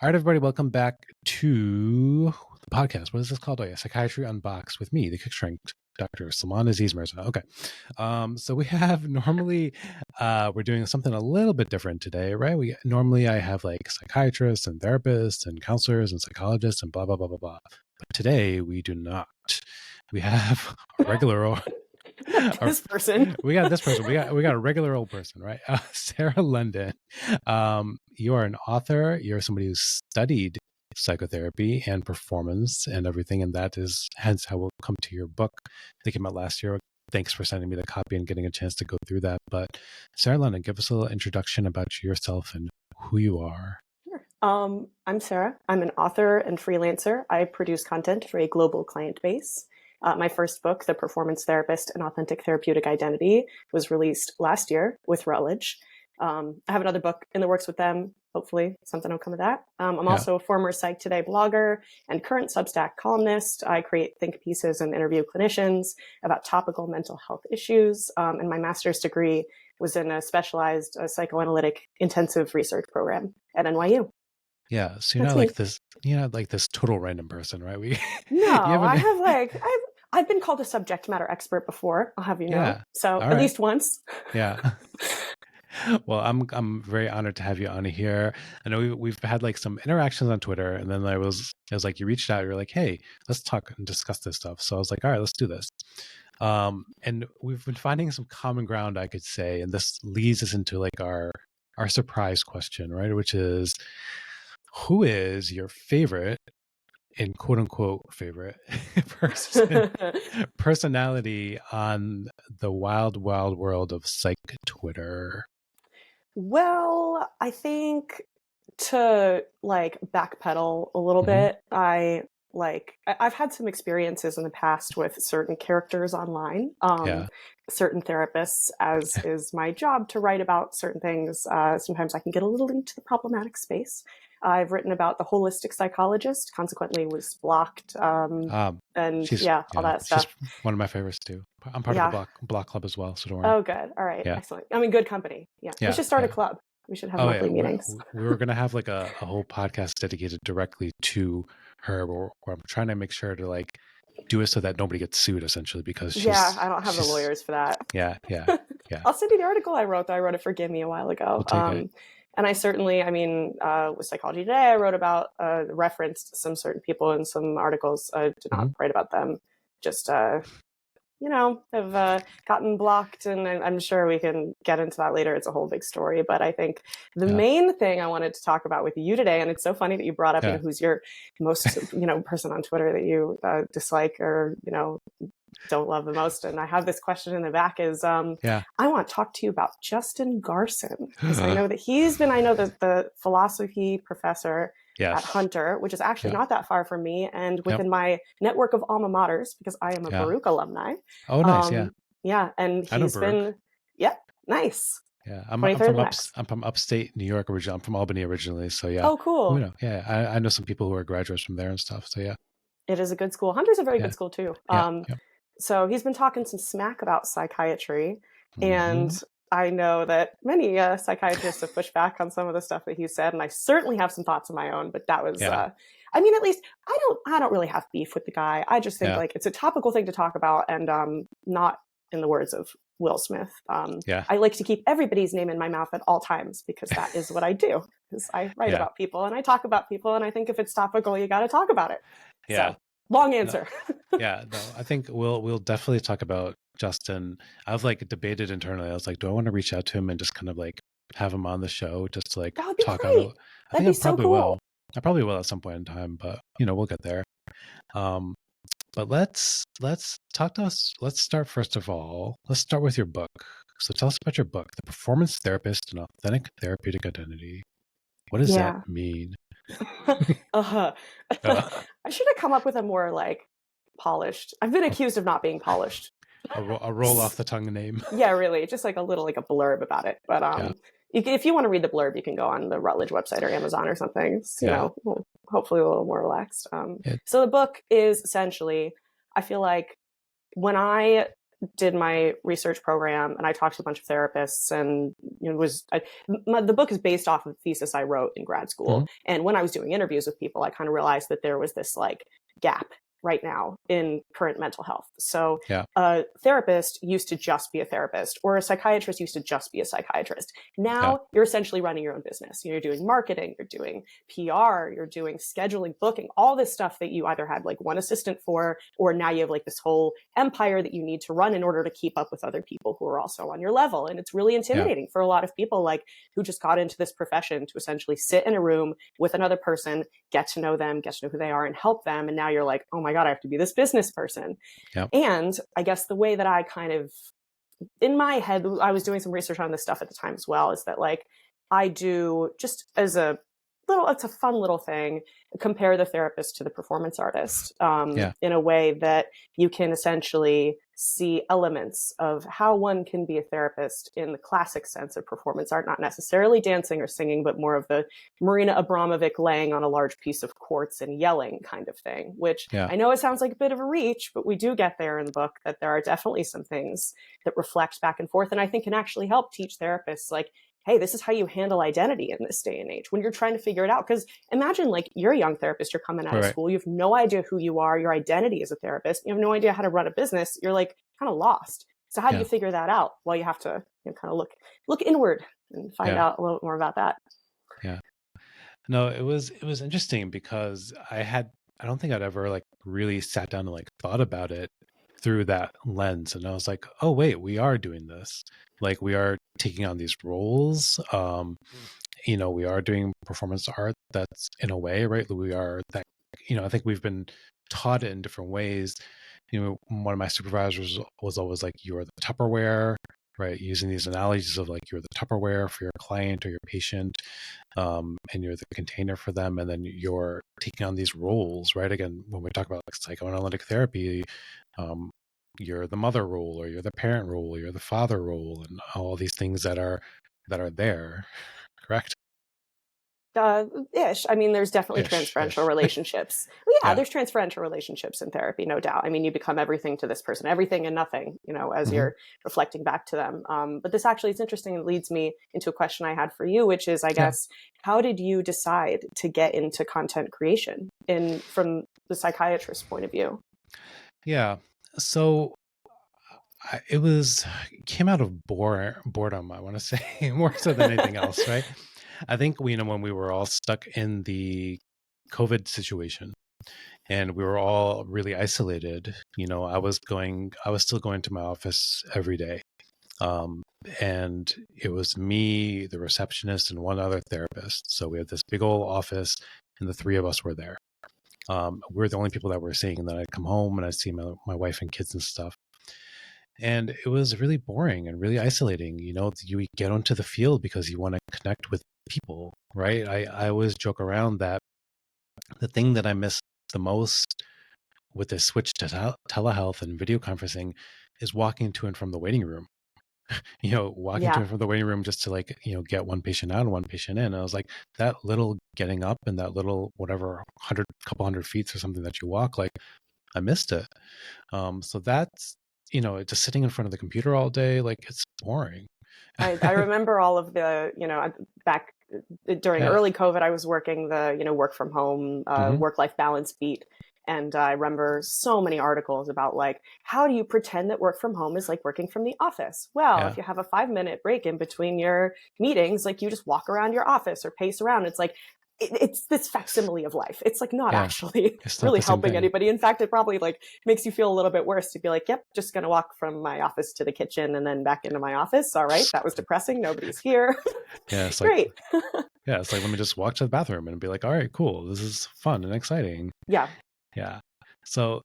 All right, everybody, welcome back to the podcast. What is this called? Oh, yeah, Psychiatry Unboxed with me, the kick-strength Dr. Salman Aziz Mirza. Okay. So we have normally, we're doing something a little bit different today, right? Normally I have like psychiatrists and therapists and counselors and psychologists and blah, blah, blah, blah, blah. But today we do not. We have a regular this person. We got this person. We got a regular old person, right? Sarah London. You are an author. You're somebody who studied psychotherapy and performance and everything, and that is hence how we'll come to your book that came out last year. Thanks for sending me the copy and getting a chance to go through that. But Sarah London, give us a little introduction about yourself and who you are. Sure. I'm Sarah. I'm an author and freelancer. I produce content for a global client base. My first book, The Performance Therapist: An Authentic Therapeutic Identity, was released last year with Routledge. I have another book in the works with them. Hopefully something will come of that. I'm also a former Psych Today blogger and current Substack columnist. I create think pieces and interview clinicians about topical mental health issues. And my master's degree was in a specialized psychoanalytic intensive research program at NYU. Yeah, so you're not like this total random person, right? I've been called a subject matter expert before, I'll have you know. Yeah. So at least once. Yeah. Well, I'm very honored to have you on here. I know we've had like some interactions on Twitter, and then I was like, you reached out, you're like, hey, let's talk and discuss this stuff. So I was like, all right, let's do this. And we've been finding some common ground, I could say, and this leads us into like our surprise question, right? Which is, who is your favorite, in quote unquote favorite personality on the wild world of psych Twitter? Well, I think to like backpedal a little bit, I've had some experiences in the past with certain characters online, certain therapists, as is my job to write about certain things. Sometimes I can get a little into the problematic space. I've written about the holistic psychologist, consequently was blocked, and all that stuff. She's one of my favorites too. I'm part of the block club as well, so don't worry. Oh, good. All right, excellent. I mean, good company. Yeah. We should start a club. We should have monthly meetings. We were going to have like a whole podcast dedicated directly to her, where I'm trying to make sure to like do it so that nobody gets sued, essentially, because I don't have the lawyers for that. Yeah. I'll send you the article I wrote. I wrote it for Gimme a while ago. And I certainly, with Psychology Today, I wrote about, referenced some certain people in some articles. I did not write about them. Just, have gotten blocked, and I'm sure we can get into that later. It's a whole big story. But I think the main thing I wanted to talk about with you today, and it's so funny that you brought up who's your most, person on Twitter that you dislike or, don't love the most. And I have this question in the back is, I want to talk to you about Justin Garson, because I know that the philosophy professor at Hunter, which is actually not that far from me, and within my network of alma maters, because I am a Baruch alumni. Oh, nice. And he's been, nice. Yeah, I'm from upstate New York originally. I'm from Albany originally, so yeah. Oh, cool. I know some people who are graduates from there and stuff. So yeah, it is a good school. Hunter's a very good school too. So he's been talking some smack about psychiatry, and I know that many psychiatrists have pushed back on some of the stuff that he said, and I certainly have some thoughts of my own. But that was, at least I don't really have beef with the guy. I just think like it's a topical thing to talk about, and not in the words of Will Smith. I like to keep everybody's name in my mouth at all times, because that is what I do. Because I write about people and I talk about people, and I think if it's topical, you got to talk about it. Yeah. So, long answer. I think we'll definitely talk about Justin. I've like debated internally. I was like, do I want to reach out to him and just kind of like have him on the show just to like talk about? I think I probably will. I probably will at some point in time, but we'll get there. But let's talk to us. Let's start first of all. Let's start with your book. So tell us about your book, The Performance Therapist: An Authentic Therapeutic Identity. What does that mean? I should have come up with a more like polished. I've been accused of not being polished. A roll off the tongue name. Yeah, really, just like a little like a blurb about it. But if you want to read the blurb, you can go on the Routledge website or Amazon or something. It's, hopefully a little more relaxed. So the book is essentially, I feel like when I did my research program and I talked to a bunch of therapists, and the book is based off of a thesis I wrote in grad school. And when I was doing interviews with people, I kind of realized that there was this like gap right now in current mental health. So a therapist used to just be a therapist, or a psychiatrist used to just be a psychiatrist. Now you're essentially running your own business. You're doing marketing, you're doing PR, you're doing scheduling, booking, all this stuff that you either had like one assistant for, or now you have like this whole empire that you need to run in order to keep up with other people who are also on your level. And it's really intimidating for a lot of people like who just got into this profession to essentially sit in a room with another person, get to know them, get to know who they are, and help them. And now you're like, oh my God, I have to be this business person. And I guess the way that I kind of, in my head, I was doing some research on this stuff at the time as well, is that like I do just as a little, it's a fun little thing, compare the therapist to the performance artist in a way that you can essentially see elements of how one can be a therapist in the classic sense of performance art, not necessarily dancing or singing, but more of the Marina Abramovic laying on a large piece of quartz and yelling kind of thing, which I know it sounds like a bit of a reach, but we do get there in the book, that there are definitely some things that reflect back and forth. And I think can actually help teach therapists like, hey, this is how you handle identity in this day and age when you're trying to figure it out. Because imagine like you're a young therapist, you're coming out of school, you have no idea who you are, your identity as a therapist, you have no idea how to run a business, you're like kind of lost. So how do you figure that out? Well, you have to kind of look inward and find out a little bit more about that. No, it was interesting because I don't think I'd ever like really sat down and like thought about it through that lens. And I was like, oh wait, we are doing this. Like we are taking on these roles. We are doing performance art that's in a way, right? We are that, I think we've been taught it in different ways. One of my supervisors was always like, you are the Tupperware, right? Using these analogies of like, you're the Tupperware for your client or your patient, and you're the container for them. And then you're taking on these roles, right? Again, when we talk about like psychoanalytic therapy, you're the mother role, or you're the parent role, or you're the father role, and all these things that are there. Correct? Ish. I mean, there's definitely transferential relationships. Well, there's transferential relationships in therapy, no doubt. I mean, you become everything to this person, everything and nothing, as you're reflecting back to them. But this actually is interesting. It leads me into a question I had for you, which is, I guess, how did you decide to get into content creation from the psychiatrist's point of view? Yeah. So it came out of boredom, I want to say, more so than anything else, right? I think when we were all stuck in the COVID situation and we were all really isolated, I was still going to my office every day. And it was me, the receptionist, and one other therapist. So we had this big old office and the three of us were there. We're the only people that we're seeing. And then I'd come home and I'd see my wife and kids and stuff. And it was really boring and really isolating. You get onto the field because you want to connect with people, right? I always joke around that the thing that I miss the most with this switch to telehealth and video conferencing is walking to and from the waiting room. Walking to and from the waiting room just to like, get one patient out and one patient in. And I was like, that little getting up and that little, whatever, couple hundred feet or something that you walk, like I missed it. So that's, just sitting in front of the computer all day, like it's boring. I remember all of the, back during early COVID, I was working the, work from home, work-life balance beat. And I remember so many articles about like, how do you pretend that work from home is like working from the office? Well, if you have a 5-minute break in between your meetings, like you just walk around your office or pace around. It's like, it's this facsimile of life. It's like not actually really helping anybody. In fact, it probably like makes you feel a little bit worse to be like, yep, just going to walk from my office to the kitchen and then back into my office. All right. That was depressing. Nobody's here. It's great. It's like, let me just walk to the bathroom and be like, all right, cool. This is fun and exciting. Yeah. So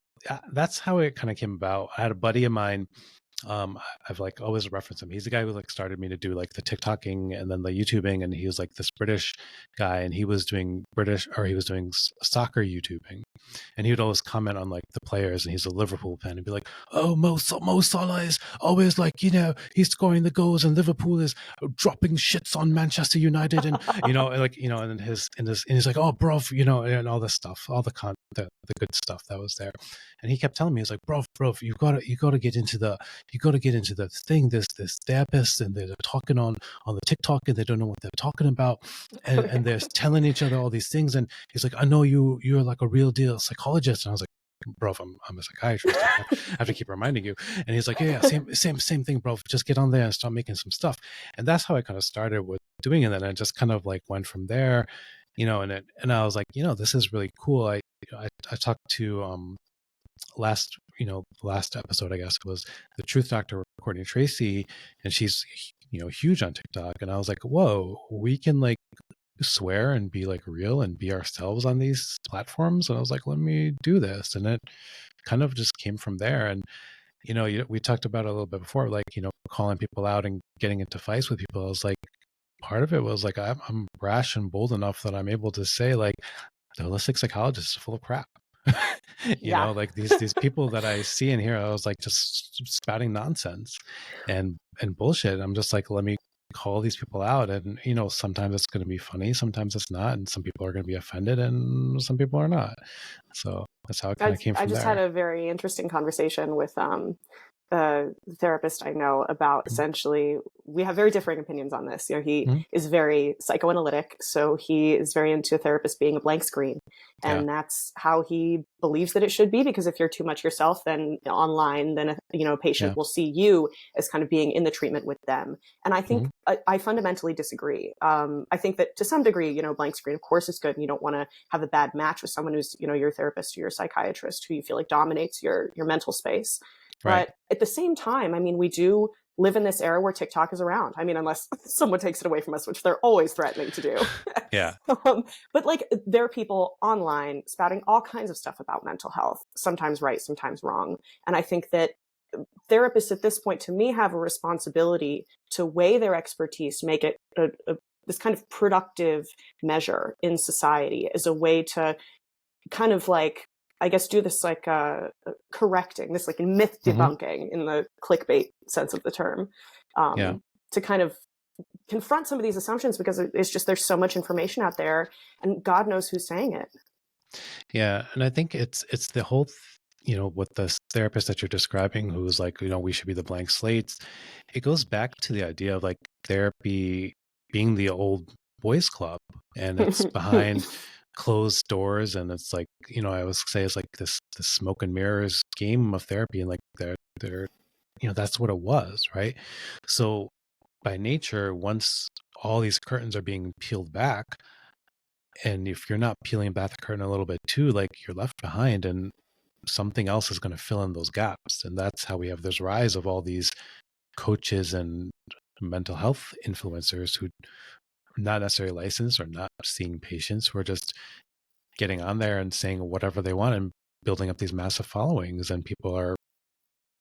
that's how it kind of came about. I had a buddy of mine. I've like always referenced him. He's the guy who like started me to do like the TikToking and then the YouTubing. And he was like this British guy and he was doing soccer YouTubing. And he would always comment on like the players, and he's a Liverpool fan. He'd be like, "Oh, Mo Salah is always like, he's scoring the goals, and Liverpool is dropping shits on Manchester United, and and he's like, oh, bro, and all this stuff, all the good stuff that was there." And he kept telling me, he's like, bro, you gotta get into the thing. This therapist, and they're talking on the TikTok, and they don't know what they're talking about, and they're telling each other all these things. And he's like, I know you're like a real deal psychologist. And I was like, bro, I'm a psychiatrist. I have to keep reminding you. And he's like, yeah, same thing, bro. Just get on there and start making some stuff. And that's how I kind of started with doing it. And then I just kind of like went from there, and I was like, this is really cool. I talked to last episode, I guess, was the Truth Doctor, Courtney Tracy, and she's huge on TikTok. And I was like, whoa, we can like swear and be like real and be ourselves on these platforms. And I was like, let me do this. And it kind of just came from there. And we talked about it a little bit before, like calling people out and getting into fights with people. I was like, part of it was like, I'm brash and bold enough that I'm able to say like, the holistic psychologist is full of crap. Like these people that I see in here, I was like just spouting nonsense and bullshit. I'm just like, let me call these people out. And sometimes it's going to be funny, sometimes it's not, and some people are going to be offended and some people are not. So that's how it kind of came from I just there. had a very interesting conversation with the therapist I know about essentially, we have very differing opinions on this. He is very psychoanalytic, so he is very into a therapist being a blank screen. And that's how he believes that it should be, because if you're too much yourself, then online, then a patient will see you as kind of being in the treatment with them. And I think I fundamentally disagree. I think that to some degree, blank screen, of course, is good. And you don't want to have a bad match with someone who's, your therapist or your psychiatrist who you feel like dominates your mental space. Right. But at the same time, I mean, we do live in this era where TikTok is around. I mean, unless someone takes it away from us, which they're always threatening to do. Yeah. But like, there are people online spouting all kinds of stuff about mental health, sometimes right, sometimes wrong. And I think that therapists at this point, to me, have a responsibility to weigh their expertise, make it this kind of productive measure in society as a way to kind of like, I guess, do this like correcting, this like myth debunking in the clickbait sense of the term, to kind of confront some of these assumptions, because it's just, there's so much information out there and God knows who's saying it. Yeah. And I think it's the whole, with the therapist that you're describing, who's like, we should be the blank slates. It goes back to the idea of like therapy being the old boys club, and it's behind closed doors, and it's like, I always say it's like this smoke and mirrors game of therapy, and like they're that's what it was, right? So by nature, once all these curtains are being peeled back, and if you're not peeling back the curtain a little bit too, like, you're left behind, and something else is going to fill in those gaps. And that's how we have this rise of all these coaches and mental health influencers who not necessarily licensed or not seeing patients, who are just getting on there and saying whatever they want and building up these massive followings, and people are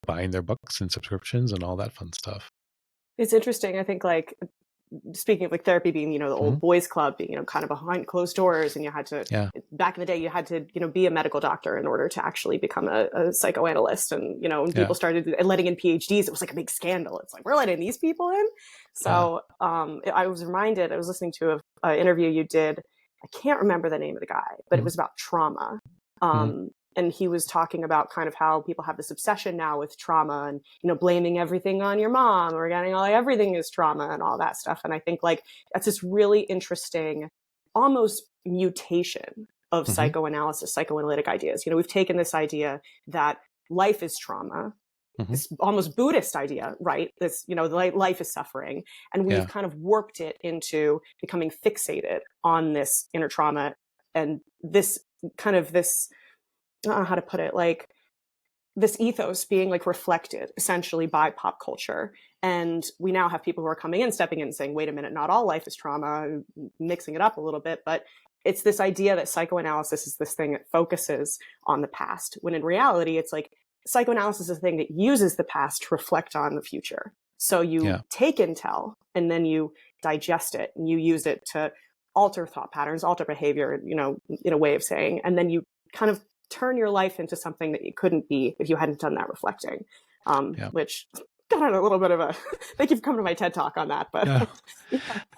buying their books and subscriptions and all that fun stuff. It's interesting. I think, like, speaking of like therapy being, the old boys club, being, kind of behind closed doors, and you had to, back in the day, you had to, be a medical doctor in order to actually become a psychoanalyst. And, when people started letting in PhDs, it was like a big scandal. It's like, we're letting these people in. So I was reminded, I was listening to an interview you did. I can't remember the name of the guy, but it was about trauma. And he was talking about kind of how people have this obsession now with trauma and, blaming everything on your mom, or getting like everything is trauma and all that stuff. And I think like that's this really interesting, almost mutation of psychoanalysis, psychoanalytic ideas. We've taken this idea that life is trauma, this almost Buddhist idea, right? This, life is suffering. And we've kind of warped it into becoming fixated on this inner trauma, and this kind of this, I don't know how to put it, like this ethos being like reflected essentially by pop culture. And we now have people who are coming in, stepping in and saying, wait a minute, not all life is trauma, mixing it up a little bit. But it's this idea that psychoanalysis is this thing that focuses on the past, when in reality, it's like psychoanalysis is a thing that uses the past to reflect on the future. So you take intel and then you digest it, and you use it to alter thought patterns, alter behavior, in a way of saying, and then you kind of turn your life into something that you couldn't be if you hadn't done that reflecting. Which got on a little bit of a thank you for coming to my TED talk on that, but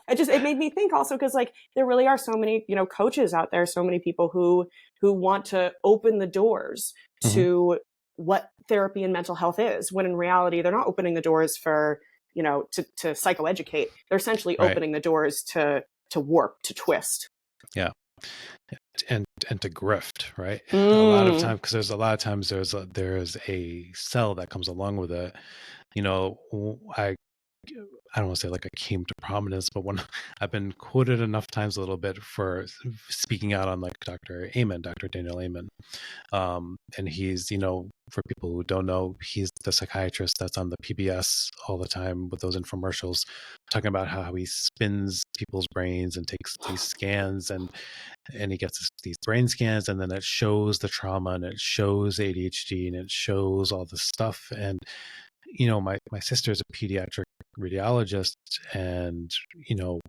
it made me think also, because like there really are so many, you know, coaches out there, so many people who want to open the doors to what therapy and mental health is, when in reality they're not opening the doors for, you know, to psychoeducate. They're essentially opening the doors to warp, to twist. Yeah. And to grift, right? A lot of time, because there's a lot of times there's a cell that comes along with it. You know, I don't want to say like I came to prominence, but when I've been quoted enough times a little bit for speaking out on like Dr. Daniel Amen. And he's, you know, for people who don't know, he's the psychiatrist that's on the PBS all the time with those infomercials, talking about how he spins people's brains and takes these scans, and he gets these brain scans, and then it shows the trauma, and it shows ADHD, and it shows all this stuff. And, you know, my sister's a pediatric radiologist, and, you know,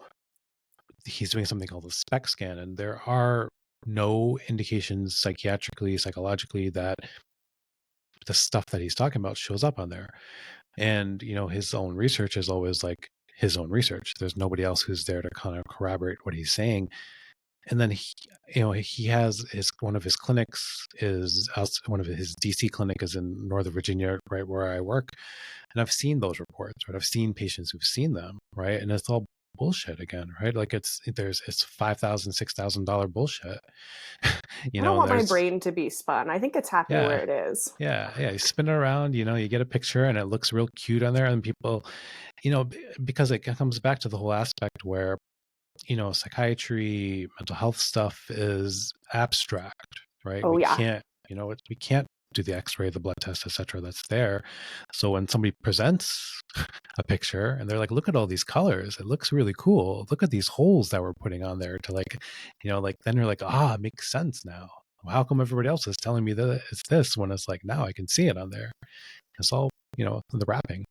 he's doing something called a SPECT scan, and there are no indications psychiatrically, psychologically, that the stuff that he's talking about shows up on there. And, you know, his own research is always like his own research. There's nobody else who's there to kind of corroborate what he's saying. And then he has one of his clinics is one of his DC clinic is in Northern Virginia, right where I work. And I've seen those reports, right? I've seen patients who've seen them, right? And it's all bullshit again, right? Like it's $5,000, $6,000 bullshit. I don't want my brain to be spun. I think it's happy where it is. Yeah. You spin it around, you know, you get a picture and it looks real cute on there, and people, you know, because it comes back to the whole aspect where, you know, psychiatry, mental health stuff is abstract, right? We can't do the x-ray, the blood test, etc. that's there. So when somebody presents a picture and they're like, look at all these colors, it looks really cool, look at these holes that we're putting on there, to like, you know, like then you're like, it makes sense now. How come everybody else is telling me that it's this, when it's like, now I can see it on there? It's all, you know, the wrapping.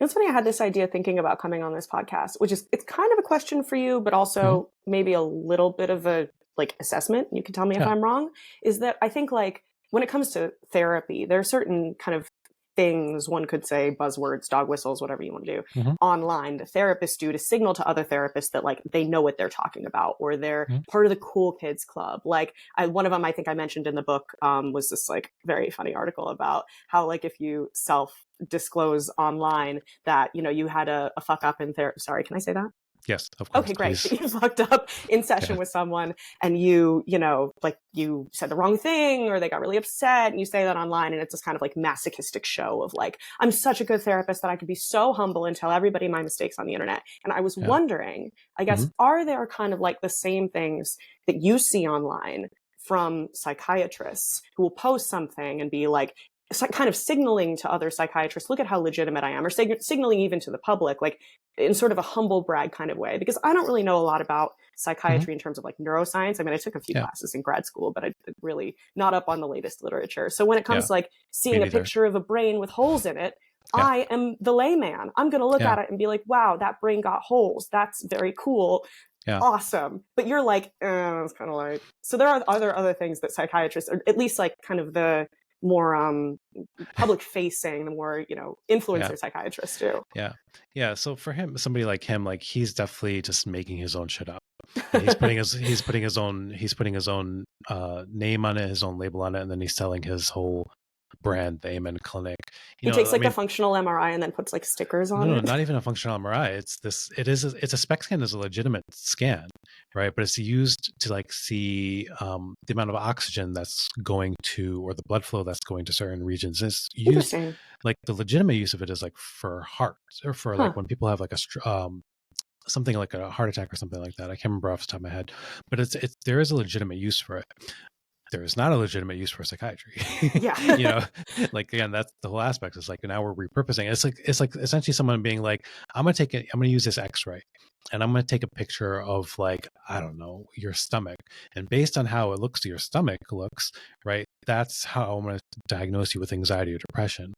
It's funny, I had this idea thinking about coming on this podcast, which is, it's kind of a question for you, but also maybe a little bit of a like assessment. You can tell me if I'm wrong. Is that I think like when it comes to therapy, there are certain kind of things, one could say buzzwords, dog whistles, whatever you want to do, online that therapists do to signal to other therapists that like they know what they're talking about, or they're part of the cool kids club. Like one of them I think I mentioned in the book was this like very funny article about how like if you self-disclose online that, you know, you had a fuck up in therapy. Sorry, can I say that? Yes, of course. Okay, great. So you fucked up in session with someone, and you know, like you said the wrong thing, or they got really upset, and you say that online, and it's this kind of like masochistic show of like, I'm such a good therapist that I could be so humble and tell everybody my mistakes on the internet. And I was wondering, I guess, are there kind of like the same things that you see online from psychiatrists who will post something and be like, kind of signaling to other psychiatrists, look at how legitimate I am, or signaling even to the public, like in sort of a humble brag kind of way? Because I don't really know a lot about psychiatry in terms of like neuroscience. I mean, I took a few classes in grad school, but I'm really not up on the latest literature. So when it comes to like seeing a picture of a brain with holes in it, I am the layman. I'm going to look at it and be like, wow, that brain got holes. That's very cool. Awesome. But you're like, it's kind of like, so there are other things that psychiatrists, or at least like kind of the more public facing, the more, you know, influencer psychiatrists do. So for him, somebody like him, like he's definitely just making his own shit up. And he's putting his own name on it, his own label on it, and then he's selling his whole brand, the Amen Clinic. He takes like a functional MRI and then puts like stickers on it. No, not even a functional MRI. It's a SPECT scan is a legitimate scan, right? But it's used to like see the amount of oxygen that's going to, or the blood flow that's going to certain regions. It's used, like the legitimate use of it is like for heart, or for like when people have like something like a heart attack or something like that. I can't remember off the top of my head, but there is a legitimate use for it. There is not a legitimate use for psychiatry. You know, like again, that's the whole aspect. It's like now we're repurposing. It's like essentially someone being like, I'm going to use this X-ray, and I'm going to take a picture of like, I don't know, your stomach, and based on how it looks to your stomach looks, right? That's how I'm going to diagnose you with anxiety or depression.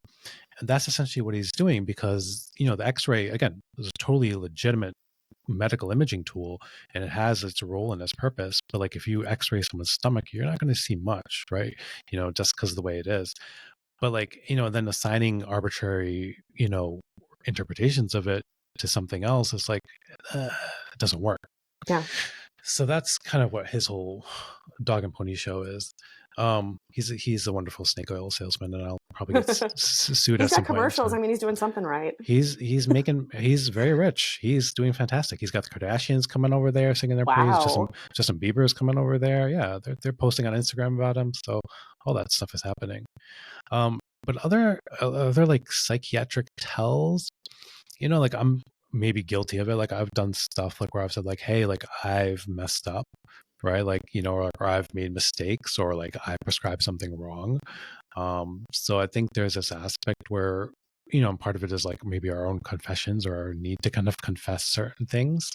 And that's essentially what he's doing, because, you know, the X-ray again is a totally legitimate medical imaging tool, and it has its role and its purpose. But like if you x-ray someone's stomach, you're not going to see much, right? Just because of the way it is. But like, then assigning arbitrary, interpretations of it to something else is like, it doesn't work. Yeah. So that's kind of what his whole dog and pony show is. He's a wonderful snake oil salesman, and I'll probably get sued at some point. He's got commercials. I mean, he's doing something right. He's very rich. He's doing fantastic. He's got the Kardashians coming over there singing their praise. Justin Bieber is coming over there. Yeah, they're posting on Instagram about him. So all that stuff is happening. But other like psychiatric tells, like I'm maybe guilty of it. Like I've done stuff like where I've said like, hey, like I've messed up, right? Like, or I've made mistakes, or like I prescribed something wrong. So I think there's this aspect where, part of it is like maybe our own confessions or our need to kind of confess certain things.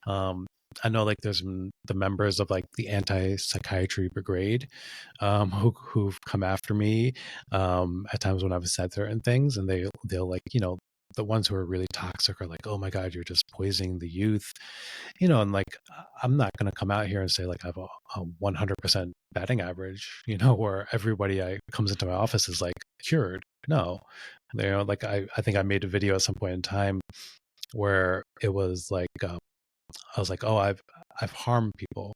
I know like there's the members of like the anti-psychiatry brigade who've come after me at times when I've said certain things, and they'll like, the ones who are really toxic are like, oh my God, you're just poisoning the youth, and like, I'm not going to come out here and say like I have a 100% batting average, where everybody comes into my office is like cured. No, like I think I made a video at some point in time where it was like, I was like, oh, I've harmed people,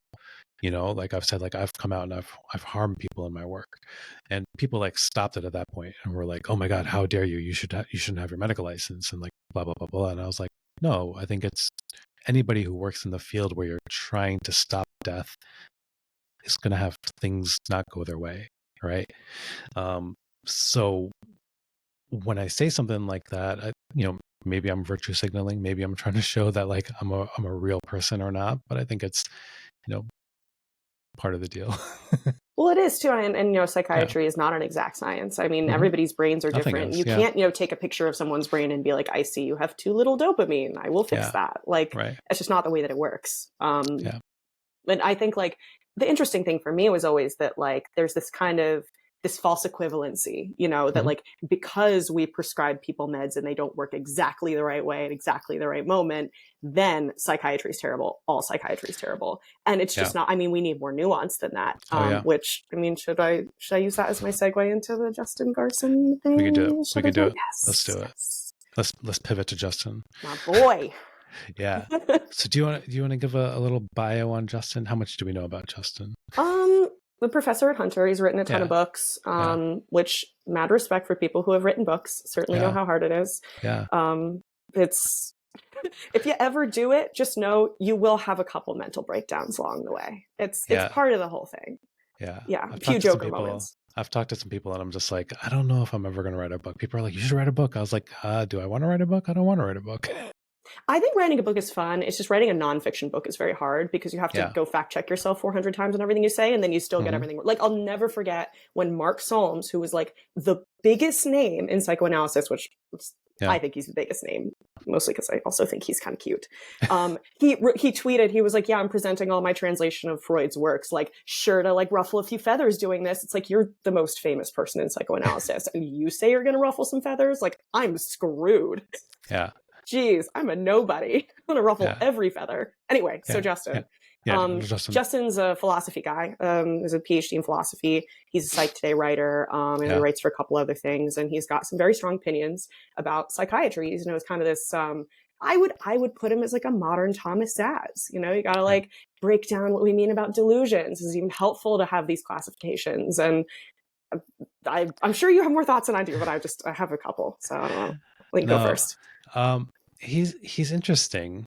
like I've said, like I've come out and I've harmed people in my work, and people like stopped it at that point and were like, oh my God, how dare you? You shouldn't have your medical license, and like blah blah blah blah. And I was like, no, I think it's anybody who works in the field where you're trying to stop death is going to have things not go their way, right? So when I say something like that, maybe I'm virtue signaling, maybe I'm trying to show that like I'm a real person or not, but I think it's, part of the deal. Well, it is too. And psychiatry is not an exact science. I mean, everybody's brains are different. You can't, take a picture of someone's brain and be like, I see you have too little dopamine. I will fix that. Like, it's just not the way that it works. And I think like the interesting thing for me was always that like, there's this kind of this false equivalency, that like, because we prescribe people meds and they don't work exactly the right way at exactly the right moment, then psychiatry is terrible. All psychiatry is terrible. And it's just not, I mean, we need more nuance than that. Which, I mean, should I use that as my segue into the Justin Garson thing? We can do it. We can do it. Yes. Let's do it. Let's pivot to Justin. My boy. Yeah. So do you want to give a little bio on Justin? How much do we know about Justin? The professor at Hunter, he's written a ton of books, which mad respect for people who have written books, certainly know how hard it is. Yeah. It's, if you ever do it, just know you will have a couple mental breakdowns along the way. It's part of the whole thing. Yeah. Yeah. A few Joker moments. I've talked to some people and I'm just like, I don't know if I'm ever going to write a book. People are like, you should write a book. I was like, do I want to write a book? I don't want to write a book. I think writing a book is fun. It's just writing a nonfiction book is very hard because you have to go fact check yourself 400 times on everything you say, and then you still get everything. Like, I'll never forget when Mark Solms, who was like the biggest name in psychoanalysis, which I think he's the biggest name, mostly because I also think he's kind of cute. He tweeted, he was like, yeah, I'm presenting all my translation of Freud's works, like sure to like ruffle a few feathers doing this. It's like, you're the most famous person in psychoanalysis and you say you're going to ruffle some feathers? Like, I'm screwed. Yeah. Geez, I'm a nobody. I'm gonna ruffle every feather. Anyway, so Justin. Justin's a philosophy guy. He's a PhD in philosophy. He's a Psych Today writer, and he writes for a couple other things. And he's got some very strong opinions about psychiatry. He's, it's kind of this. I would put him as like a modern Thomas Saz. You gotta like break down what we mean about delusions. It's even helpful to have these classifications. And I'm sure you have more thoughts than I do, but I have a couple. So I don't know. We can go first. He's interesting.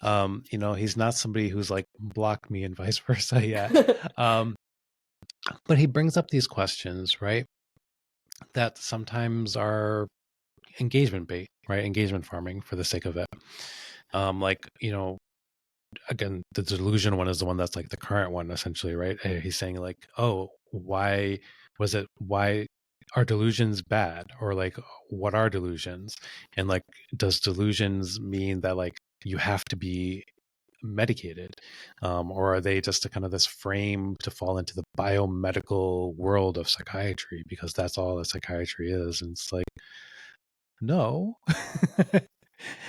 He's not somebody who's like blocked me and vice versa yet. But he brings up these questions, right? That sometimes are engagement bait, right? Engagement farming for the sake of it. Again, the delusion one is the one that's like the current one, essentially, right? He's saying like, oh, why are delusions bad? Or like, what are delusions? And like, does delusions mean that like you have to be medicated? Or are they just a kind of this frame to fall into the biomedical world of psychiatry because that's all that psychiatry is? And it's like, no.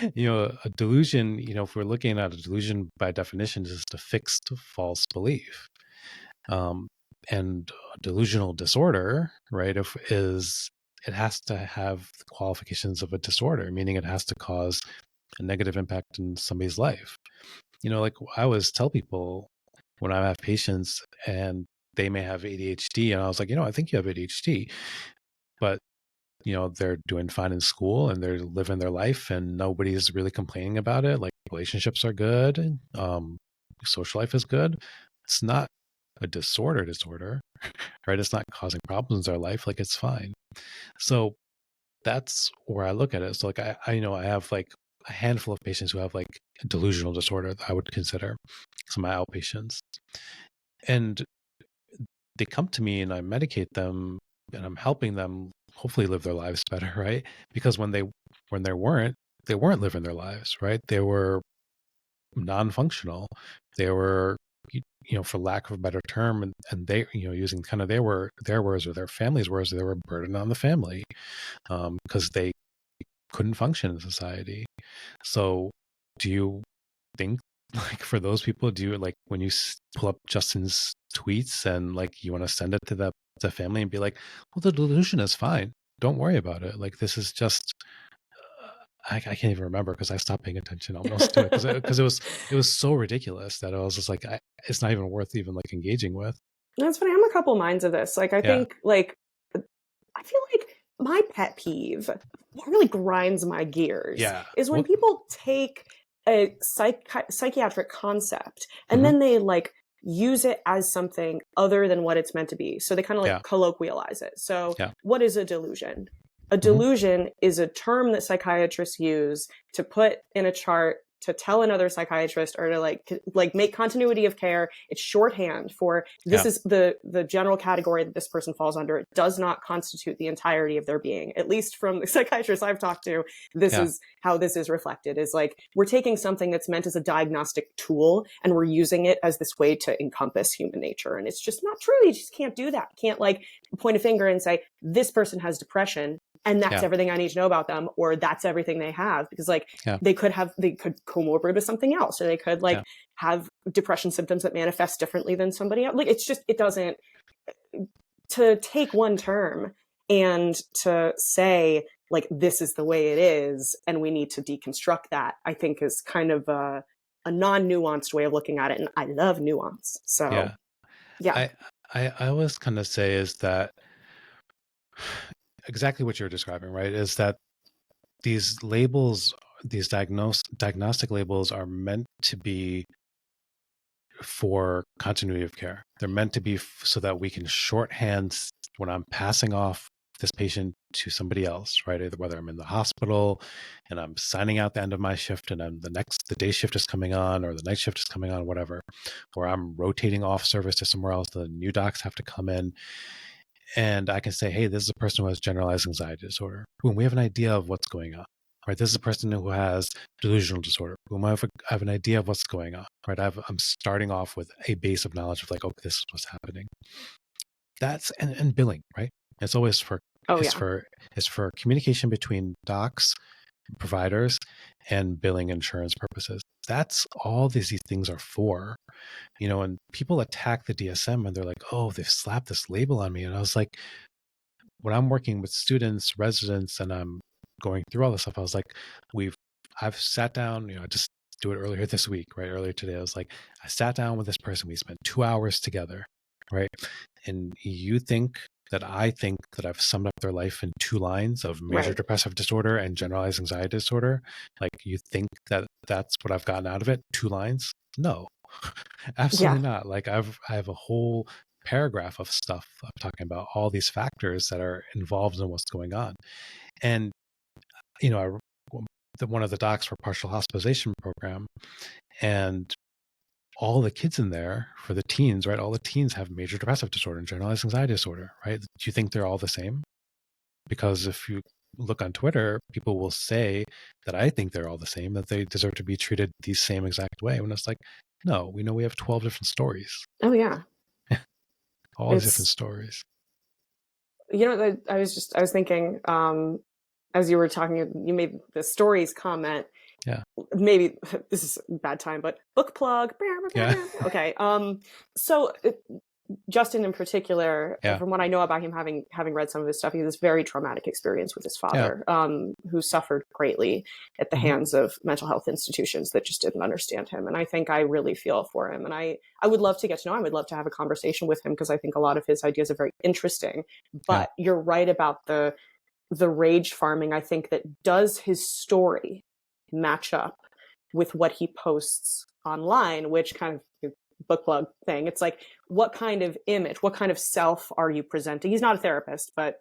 A delusion, if we're looking at a delusion by definition, is just a fixed false belief. And a delusional disorder, right, if is it has to have the qualifications of a disorder, meaning it has to cause a negative impact in somebody's life. Like I always tell people when I have patients and they may have ADHD, and I was like, I think you have ADHD, but they're doing fine in school and they're living their life and nobody's really complaining about it. Like relationships are good. Social life is good. It's not a disorder, right? It's not causing problems in their life. Like it's fine. So that's where I look at it. So like I have like a handful of patients who have like a delusional disorder that I would consider some of my outpatients. And they come to me and I medicate them and I'm helping them hopefully live their lives better, right? Because when they weren't living their lives, right? They were non-functional. They were for lack of a better term, and they using kind of their words or their family's words, they were a burden on the family because they couldn't function in society. So do you think like for those people, do you like when you pull up Justin's tweets and like you want to send it to the family and be like, well, the delusion is fine, don't worry about it, like this is just I can't even remember because I stopped paying attention almost to it because it was so ridiculous that I was just like it's not even worth even like engaging with. That's funny. I'm a couple minds of this. Like, I Yeah. think, like, I feel like my pet peeve, what really grinds my gears, Yeah. is when What? people take a psychiatric concept and Hmm. then they like use it as something other than what it's meant to be. So they kind of like Yeah. colloquialize it. So, Yeah. what is a delusion? A Hmm. delusion is a term that psychiatrists use to put in a chart to tell another psychiatrist or to like make continuity of care. It's shorthand for this Yeah. is the general category that this person falls under. It does not constitute the entirety of their being. At least from the psychiatrists I've talked to, this Yeah. is how this is reflected. Is like we're taking something that's meant as a diagnostic tool and we're using it as this way to encompass human nature. And it's just not true. You just can't do that. You can't like point a finger and say this person has depression and that's Yeah. everything I need to know about them, or that's everything they have, because like Yeah. they could comorbid with something else, or they could like Yeah. have depression symptoms that manifest differently than somebody else. Like it doesn't, to take one term and to say like this is the way it is and we need to deconstruct that, I think is kind of a non-nuanced way of looking at it, and I love nuance. So Yeah. yeah. I always kind of say is that exactly what you're describing, right? Is that these labels, these diagnostic labels are meant to be for continuity of care. They're meant to be so that we can shorthand when I'm passing off this patient to somebody else, right? Either whether I'm in the hospital and I'm signing out the end of my shift and then the day shift is coming on or the night shift is coming on, whatever, or I'm rotating off service to somewhere else, the new docs have to come in. And I can say, hey, this is a person who has generalized anxiety disorder. Boom, we have an idea of what's going on, right? This is a person who has delusional disorder. Boom, I have an idea of what's going on, right? I'm starting off with a base of knowledge of like, oh, this is what's happening. That's and billing, right? It's always for Oh it's yeah. for it's for communication between docs, providers, and billing insurance purposes. That's all these things are for. And people attack the DSM and they're like, oh, they've slapped this label on me. And I was like, when I'm working with students, residents, and I'm going through all this stuff, I was like, I've sat down, I just do it earlier this week, right? Earlier today, I was like, I sat down with this person, we spent 2 hours together, right? And you think that I think that I've summed up their life in 2 lines of major Right. depressive disorder and generalized anxiety disorder? Like, you think that that's what I've gotten out of it? 2 lines? No, Yeah. absolutely not. Like, I have a whole paragraph of stuff I'm talking about all these factors that are involved in what's going on. And, one of the docs for partial hospitalization program, and all the kids in there for the teens, right? All the teens have major depressive disorder and generalized anxiety disorder, right? Do you think they're all the same? Because if you look on Twitter, people will say that I think they're all the same, that they deserve to be treated the same exact way. When it's like, no, we know we have 12 different stories, Oh yeah. all these different It's, stories. I was thinking, as you were talking, you made the stories comment. Yeah. Maybe this is a bad time, but book plug. Yeah. Okay. So Justin in particular, Yeah. from what I know about him, having read some of his stuff, he has this very traumatic experience with his father, who suffered greatly at the hands of mental health institutions that just didn't understand him. And I think I really feel for him. And I would love to get to know him. I would love to have a conversation with him, because I think a lot of his ideas are very interesting. But you're right about the rage farming. I think that does his story match up with what he posts online, which kind of book plug thing. It's like, what kind of image, what kind of self are you presenting? He's not a therapist, but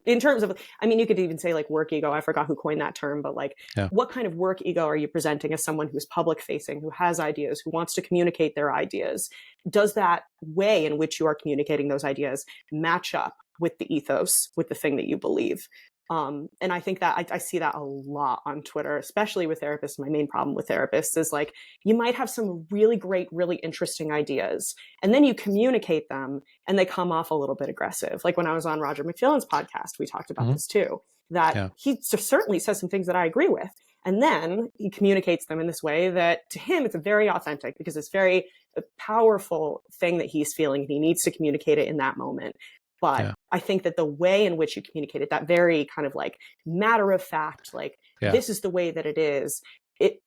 in terms of, I mean, you could even say like work ego. I forgot who coined that term, but like, what kind of work ego are you presenting as someone who's public facing, who has ideas, who wants to communicate their ideas? Does that way in which you are communicating those ideas match up with the ethos, with the thing that you believe? And I think that I see that a lot on Twitter, especially with therapists. My main problem with therapists is like, you might have some really great, really interesting ideas, and then you communicate them and they come off a little bit aggressive. Like when I was on Roger McFillin's podcast, we talked about this too, that he certainly says some things that I agree with. And then he communicates them in this way that to him, it's very authentic, because it's very a powerful thing that he's feeling, and he needs to communicate it in that moment. But I think that the way in which you communicate it, that very kind of like matter of fact, like this is the way that it is, it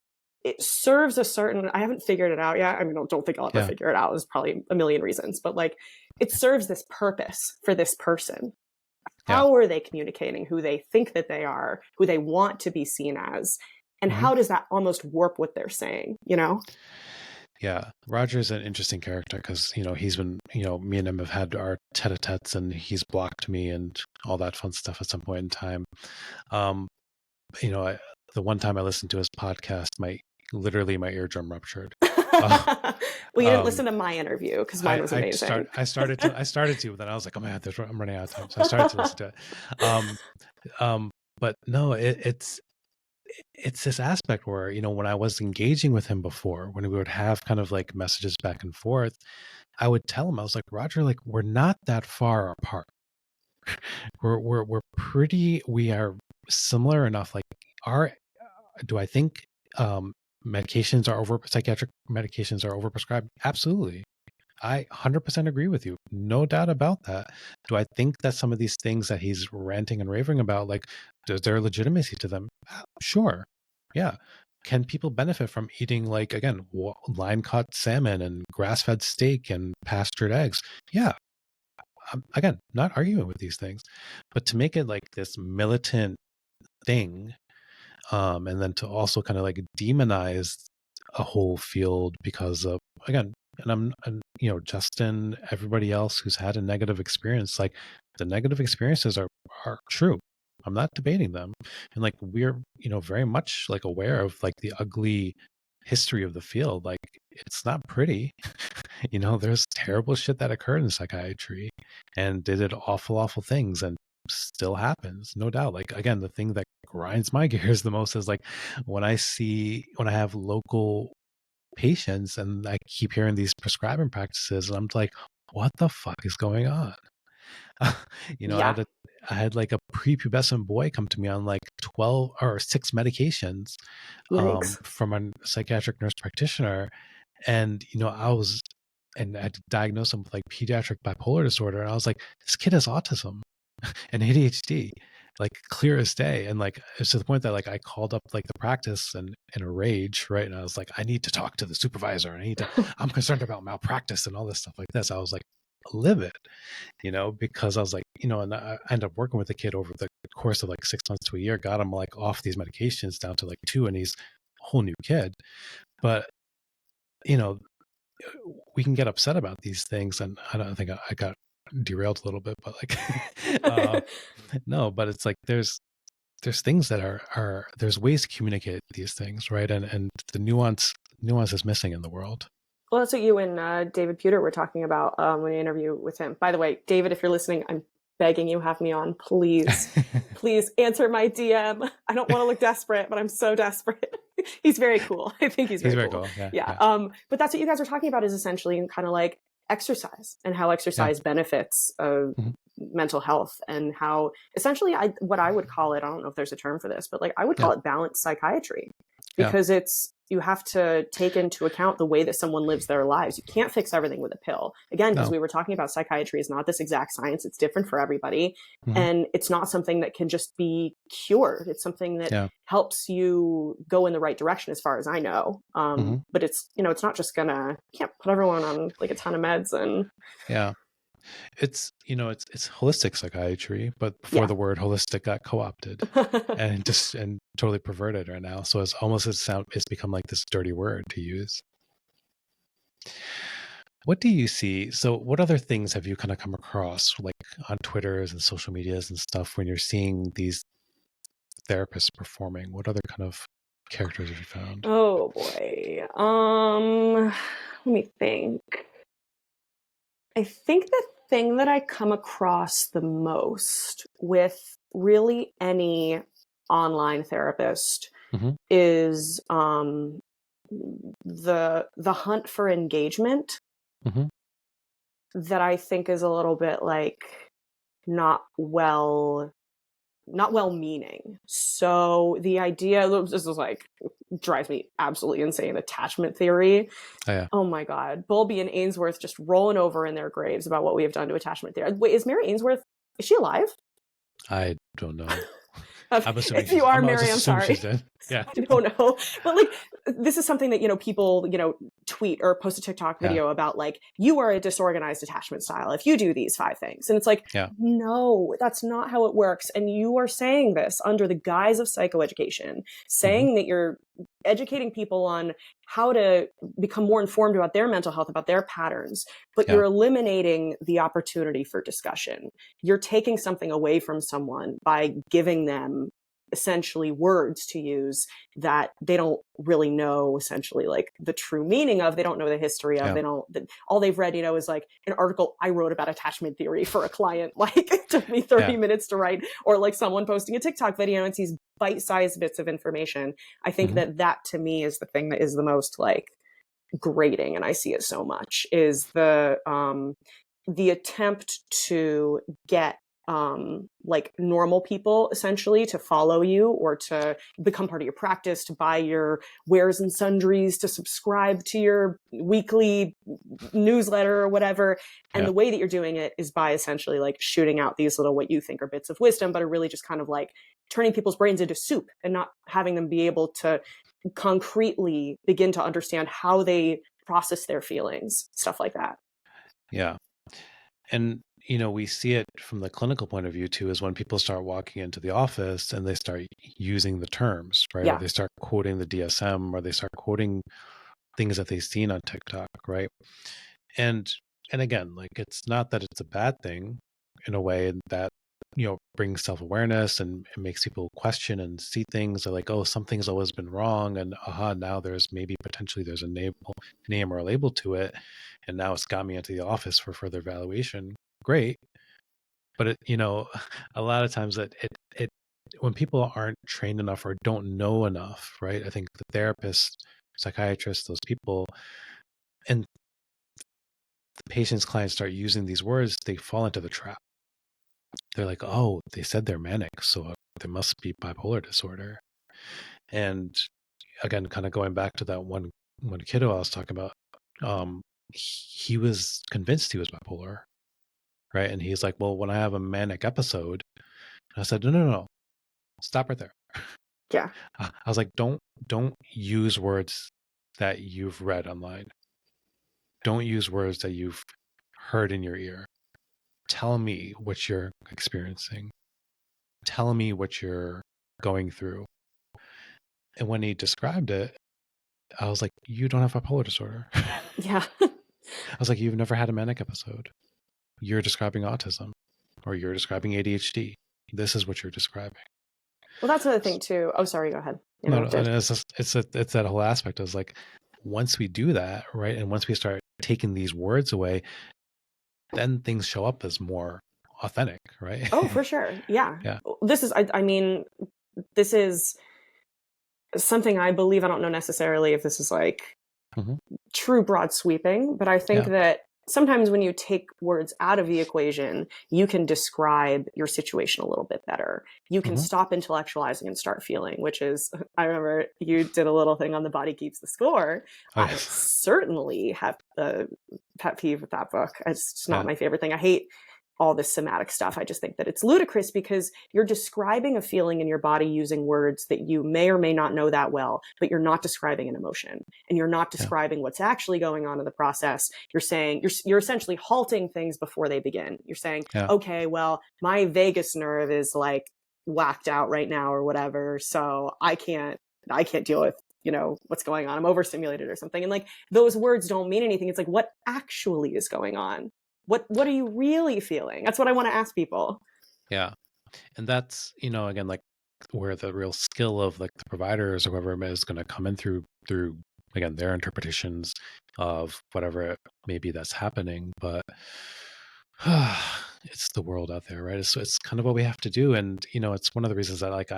serves a certain, I haven't figured it out yet. I mean, don't think I'll ever figure it out. There's probably a million reasons, but like it serves this purpose for this person. How are they communicating who they think that they are, who they want to be seen as? And how does that almost warp what they're saying, you know? Yeah, Roger's an interesting character because, he's been, me and him have had our tete-a-tetes, and he's blocked me and all that fun stuff at some point in time. The one time I listened to his podcast, my eardrum ruptured. Well, you didn't listen to my interview, because mine was amazing. I started to, but then I was like, oh man, I'm running out of time. So I started to listen to it. But no, it's this aspect where, when I was engaging with him before, when we would have kind of like messages back and forth, I would tell him, I was like, Roger, like, we're not that far apart. We are similar enough. Like, do I think psychiatric medications are overprescribed? Absolutely. I 100% agree with you. No doubt about that. Do I think that some of these things that he's ranting and raving about, like, is there legitimacy to them? Sure. Yeah. Can people benefit from eating, like, again, line-caught salmon and grass-fed steak and pastured eggs? Yeah. Again, not arguing with these things, but to make it like this militant thing, and then to also kind of like demonize a whole field because of, again, and Justin, everybody else who's had a negative experience, like the negative experiences are true. I'm not debating them. And like, we're, very much like aware of like the ugly history of the field. Like, it's not pretty. There's terrible shit that occurred in psychiatry, and they did awful things, and still happens, no doubt. Like, again, the thing that grinds my gears the most is like when I have local patients and I keep hearing these prescribing practices, and I'm like, what the fuck is going on? I had like a prepubescent boy come to me on like 12 or 6 medications from a psychiatric nurse practitioner. And, I had to diagnose him with like pediatric bipolar disorder. And I was like, this kid has autism and ADHD, like clear as day. And like, it's to the point that like I called up like the practice and in a rage, right? And I was like, I need to talk to the supervisor, and I'm concerned about malpractice and all this stuff like this. I was like livid, because I was like, and I ended up working with the kid over the course of like 6 months to a year, got him like off these medications down to like 2, and he's a whole new kid. But, we can get upset about these things, and I don't think I got derailed a little bit, but like, no, but it's like, there's things that are there's ways to communicate these things, right? And the nuance is missing in the world. Well, that's what you and David Pewter were talking about when you interview with him. By the way, David, if you're listening, I'm begging you, have me on, please. Please answer my DM. I don't want to look desperate, but I'm so desperate. He's very cool. I think he's very cool. Yeah. But that's what you guys are talking about, is essentially kind of like exercise, and how exercise benefits mental health and how essentially what I would call it, I don't know if there's a term for this, but like I would call it balanced psychiatry, because you have to take into account the way that someone lives their lives. You can't fix everything with a pill. Again, because we were talking about psychiatry is not this exact science. It's different for everybody. And it's not something that can just be cured. It's something that helps you go in the right direction as far as I know. But it's, it's not just you can't put everyone on like a ton of meds and. Yeah. It's it's holistic psychiatry, but before the word holistic got co-opted and totally perverted right now. So it's become like this dirty word to use. What do you see? So what other things have you kind of come across like on Twitters and social medias and stuff when you're seeing these therapists performing? What other kind of characters have you found? Oh boy. Let me think. I think the thing that I come across the most with really any online therapist is the hunt for engagement that I think is a little bit like not well meaning. So the idea, this is like drives me absolutely insane, attachment theory. Oh my God. Bowlby and Ainsworth just rolling over in their graves about what we have done to attachment theory. Wait, is Mary Ainsworth, is she alive? I don't know. If you are Mary, I'm sorry. Yeah. I don't know. But like, this is something that, people, tweet or post a TikTok video about like, you are a disorganized attachment style if you do these 5 things. And it's like, no, that's not how it works. And you are saying this under the guise of psychoeducation, saying that you're educating people on how to become more informed about their mental health, about their patterns, but you're eliminating the opportunity for discussion. You're taking something away from someone by giving them essentially words to use that they don't really know essentially like the true meaning of. They don't know the history of. All they've read, is like an article I wrote about attachment theory for a client, like it took me 30 minutes to write, or like someone posting a TikTok video and sees bite-sized bits of information. I think that to me is the thing that is the most like grating, and I see it so much, is the attempt to get like normal people essentially to follow you or to become part of your practice, to buy your wares and sundries, to subscribe to your weekly newsletter or whatever. And the way that you're doing it is by essentially like shooting out these little, what you think are bits of wisdom, but are really just kind of like turning people's brains into soup and not having them be able to concretely begin to understand how they process their feelings, stuff like that. Yeah. And, we see it from the clinical point of view too, is when people start walking into the office and they start using the terms, right? Yeah. Or they start quoting the DSM, or they start quoting things that they've seen on TikTok, right? And again, like, it's not that it's a bad thing in a way that, brings self-awareness and it makes people question and see things like, oh, something's always been wrong. And now there's potentially there's a name or a label to it. And now it's got me into the office for further evaluation. Great. But a lot of times that it when people aren't trained enough or don't know enough, right? I think the therapists, psychiatrists, those people, and the patient's clients start using these words, they fall into the trap. They're like, oh, they said they're manic, so there must be bipolar disorder. And again, kind of going back to that one kiddo I was talking about, he was convinced he was bipolar, right? And he's like, well, when I have a manic episode, I said, no, stop right there. Yeah. I was like, don't use words that you've read online. Don't use words that you've heard in your ear. Tell me what you're experiencing. Tell me what you're going through. And when he described it, I was like, you don't have bipolar disorder. Yeah. I was like, you've never had a manic episode. You're describing autism, or you're describing ADHD. This is what you're describing. Well, that's another thing too. Oh, sorry, go ahead. No, and it's that whole aspect of like, once we do that, right, and once we start taking these words away, then things show up as more authentic, right? Oh, for sure. Yeah. Yeah. This is, I mean, this is something I believe. I don't know necessarily if this is like true broad sweeping, but I think that sometimes when you take words out of the equation, you can describe your situation a little bit better. You can stop intellectualizing and start feeling, which is, I remember you did a little thing on The Body Keeps the Score. Oh, I yes. certainly have a pet peeve with that book. It's just not my favorite thing. I hate all this somatic stuff. I just think that it's ludicrous because you're describing a feeling in your body using words that you may or may not know that well, but you're not describing an emotion and you're not describing what's actually going on in the process. You're saying, you're essentially halting things before they begin. You're saying, okay, well, my vagus nerve is like whacked out right now or whatever. So I can't deal with, what's going on. I'm overstimulated or something. And like, those words don't mean anything. It's like, what actually is going on? What are you really feeling? That's what I want to ask people. Yeah. And that's, again, like where the real skill of like the providers or whoever is going to come in through, again, their interpretations of whatever maybe that's happening. But it's the world out there, right? It's kind of what we have to do. And, it's one of the reasons that like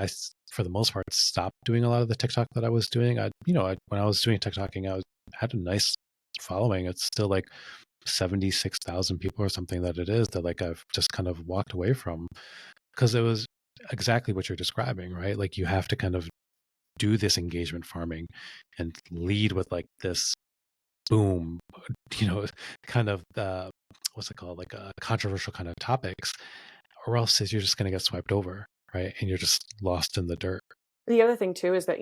for the most part, stopped doing a lot of the TikTok that I was doing. When I was doing TikToking, I had a nice following. It's still like 76,000 people or something that it is that like I've just kind of walked away from because it was exactly what you're describing, right? Like you have to kind of do this engagement farming and lead with like this boom, kind of what's it called? Like controversial kind of topics, or else you're just going to get swiped over, right? And you're just lost in the dirt. The other thing too is that,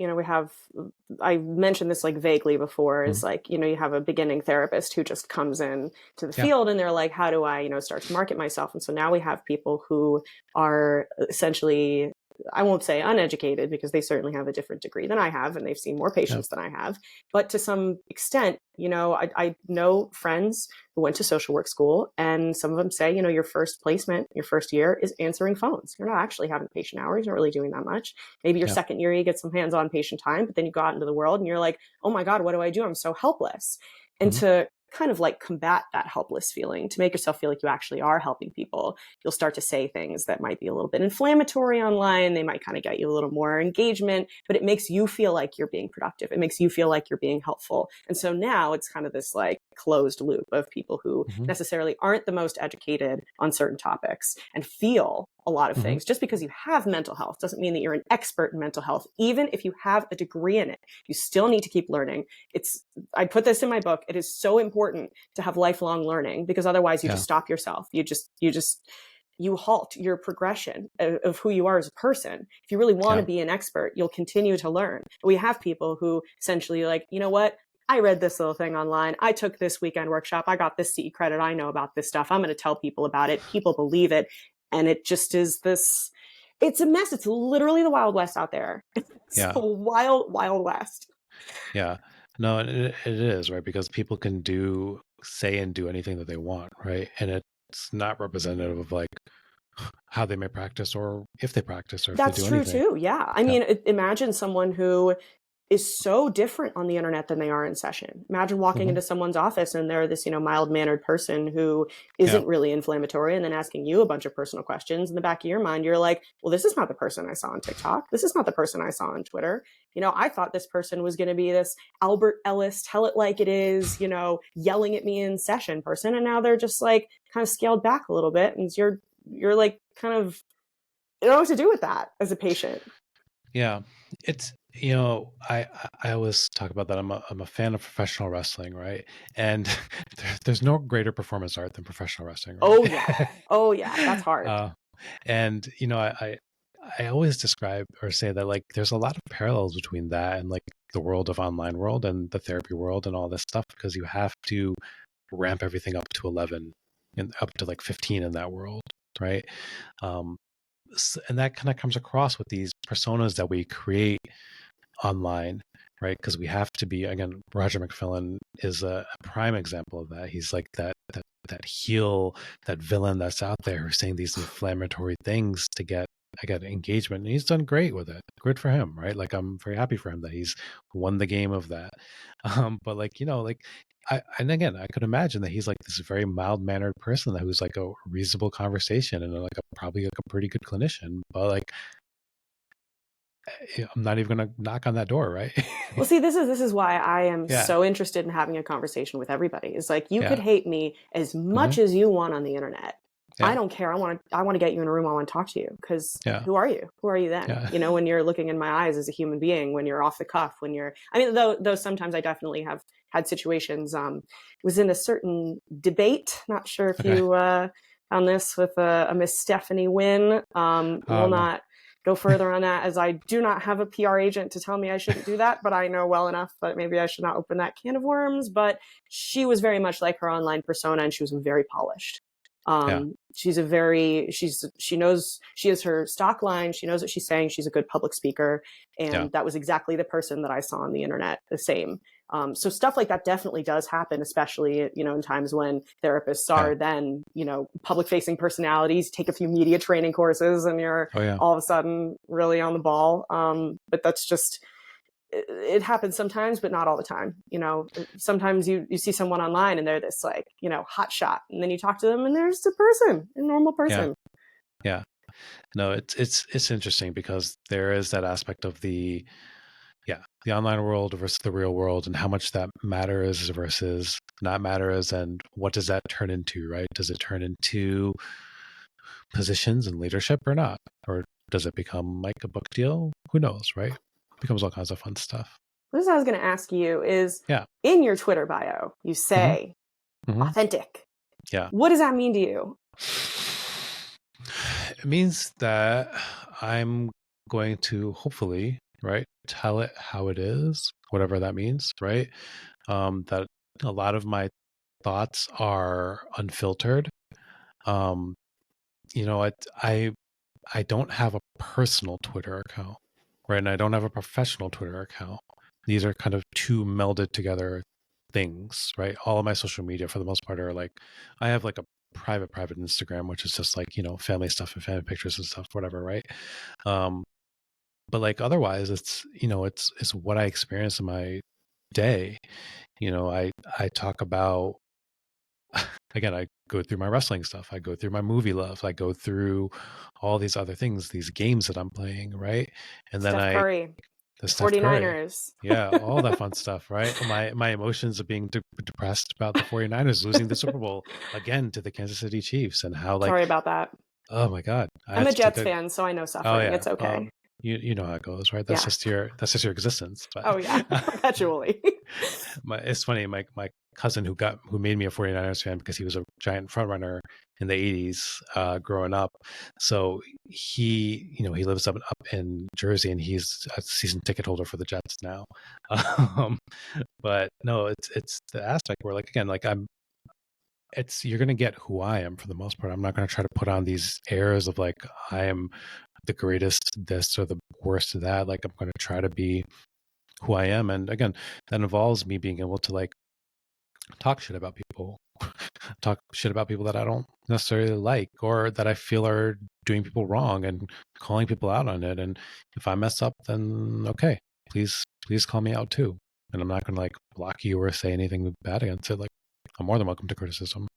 I mentioned this like vaguely before, is like, you have a beginning therapist who just comes in to the field and they're like, how do I, start to market myself? And so now we have people who are essentially, I won't say uneducated because they certainly have a different degree than I have and they've seen more patients than I have. But to some extent, I know friends who went to social work school and some of them say, your first placement, your first year is answering phones. You're not actually having patient hours. You're not really doing that much. Maybe your second year, you get some hands-on patient time, but then you go out into the world and you're like, oh my God, what do I do? I'm so helpless. And to kind of like combat that helpless feeling, to make yourself feel like you actually are helping people, you'll start to say things that might be a little bit inflammatory online. They might kind of get you a little more engagement, but it makes you feel like you're being productive. It makes you feel like you're being helpful. And so now it's kind of this like closed loop of people who necessarily aren't the most educated on certain topics and feel a lot of things. Just because you have mental health doesn't mean that you're an expert in mental health. Even if you have a degree in it, you still need to keep learning. I put this in my book. It is so important to have lifelong learning because otherwise you just stop yourself. You halt your progression of who you are as a person. If you really want to be an expert, you'll continue to learn. We have people who essentially like, you know what? I read this little thing online. I took this weekend workshop. I got this CE credit. I know about this stuff. I'm going to tell people about it. People believe it. And it just is it's a mess. It's literally the Wild West out there. It's the wild, wild West. Yeah. No, it is, right? Because people can say and do anything that they want, right? And it's not representative of like how they may practice or if they practice or if That's they do true anything. too. Yeah. I mean, imagine someone who is so different on the internet than they are in session. Imagine walking into someone's office and they're this, mild-mannered person who isn't really inflammatory and then asking you a bunch of personal questions. In the back of your mind, you're like, well, this is not the person I saw on TikTok. This is not the person I saw on Twitter. I thought this person was going to be this Albert Ellis, tell it like it is, yelling at me in session person. And now they're just like kind of scaled back a little bit. And you're like kind of, you don't know what to do with that as a patient. Yeah. It's, I always talk about that. I'm a fan of professional wrestling, right? And there's no greater performance art than professional wrestling, right? Oh yeah. Oh yeah. That's hard. And I always describe or say that like there's a lot of parallels between that and like the world of online world and the therapy world and all this stuff because you have to ramp everything up to 11 and up to like 15 in that world, right? And that kind of comes across with these personas that we create online, right? Because we have to be, again, Roger McFillin is a prime example of that. He's like that heel, that villain that's out there who's saying these inflammatory things to get engagement, and he's done great with it. Good for him, right? Like I'm very happy for him that he's won the game of that. But like and again, I could imagine that he's like this very mild-mannered person who's like a reasonable conversation and like probably like a pretty good clinician. But like I'm not even going to knock on that door, right? Well, see, this is why I am Yeah. so interested in having a conversation with everybody. It's like you could Yeah. hate me as Hmm. much as you want on the internet. I Yeah. don't care. I want to get you in a room. I want to talk to you because Yeah. who are you? Who are you then? Yeah. You know, when you're looking in my eyes as a human being, when you're off the cuff, when you're, I mean, though sometimes I definitely have had situations, was in a certain debate. Not sure if Okay. you, found this with a Miss Stephanie Wynn. Will No. not go further on that as I do not have a PR agent to tell me I shouldn't do that, but I know well enough that maybe I should not open that can of worms. But she was very much like her online persona, and she was very polished. Yeah. She's a very, she knows, she has her stock line. She knows what she's saying. She's a good public speaker. Yeah. And that was exactly the person that I saw on the internet, the same. So stuff like that definitely does happen, especially, you know, in times when therapists are then, you know, public facing personalities, take a few media training courses and you're Oh, yeah. all of a sudden really on the ball. But that's just, it happens sometimes, but not all the time. You know, sometimes you see someone online and they're this like, you know, hot shot, and then you talk to them and they're just a person, a normal person. Yeah. No, it's interesting because there is that aspect of the online world versus the real world, and how much that matters versus not matters, and what does that turn into, right? Does it turn into positions and leadership or not? Or does it become like a book deal? Who knows, right? It becomes all kinds of fun stuff. This is what I was going to ask you is, Yeah. in your Twitter bio, you say authentic. Yeah. What does that mean to you? It means that I'm going to hopefully, right, tell it how it is, whatever that means, right? That a lot of my thoughts are unfiltered. You know, I don't have a personal Twitter account, right? And I don't have a professional Twitter account. These are kind of two melded together things, right? All of my social media for the most part are like, I have like a private Instagram, which is just like, you know, family stuff and family pictures and stuff, whatever, right? But like otherwise it's, you know, it's what I experience in my day. You know, I talk about, again, I go through my wrestling stuff. I go through my movie love. I go through all these other things, these games that I'm playing, right? And then Steph Curry, the the Steph Curry, 49ers. yeah, all that fun stuff, right? My emotions of being depressed about the 49ers losing the Super Bowl again to the Kansas City Chiefs, and how like, Sorry about that. oh my God, I I'm had a to take Jets a, fan, so I know oh suffering. yeah, It's okay. you know how it goes, right? Yeah. That's just your existence. But Oh yeah, perpetually. it's funny. My cousin who made me a 49ers fan because he was a giant front runner in the 80s growing up. So he, you know, he lives up in Jersey, and he's a season ticket holder for the Jets now. But no, it's the aspect where, like, again, like you're going to get who I am for the most part. I'm not going to try to put on these airs of like I am the greatest this or the worst that. Like, I'm going to try to be who I am. And again, that involves me being able to like talk shit about people, talk shit about people that I don't necessarily like or that I feel are doing people wrong, and calling people out on it. And if I mess up, then okay, please call me out too. And I'm not going to like block you or say anything bad against it. Like, I'm more than welcome to criticism.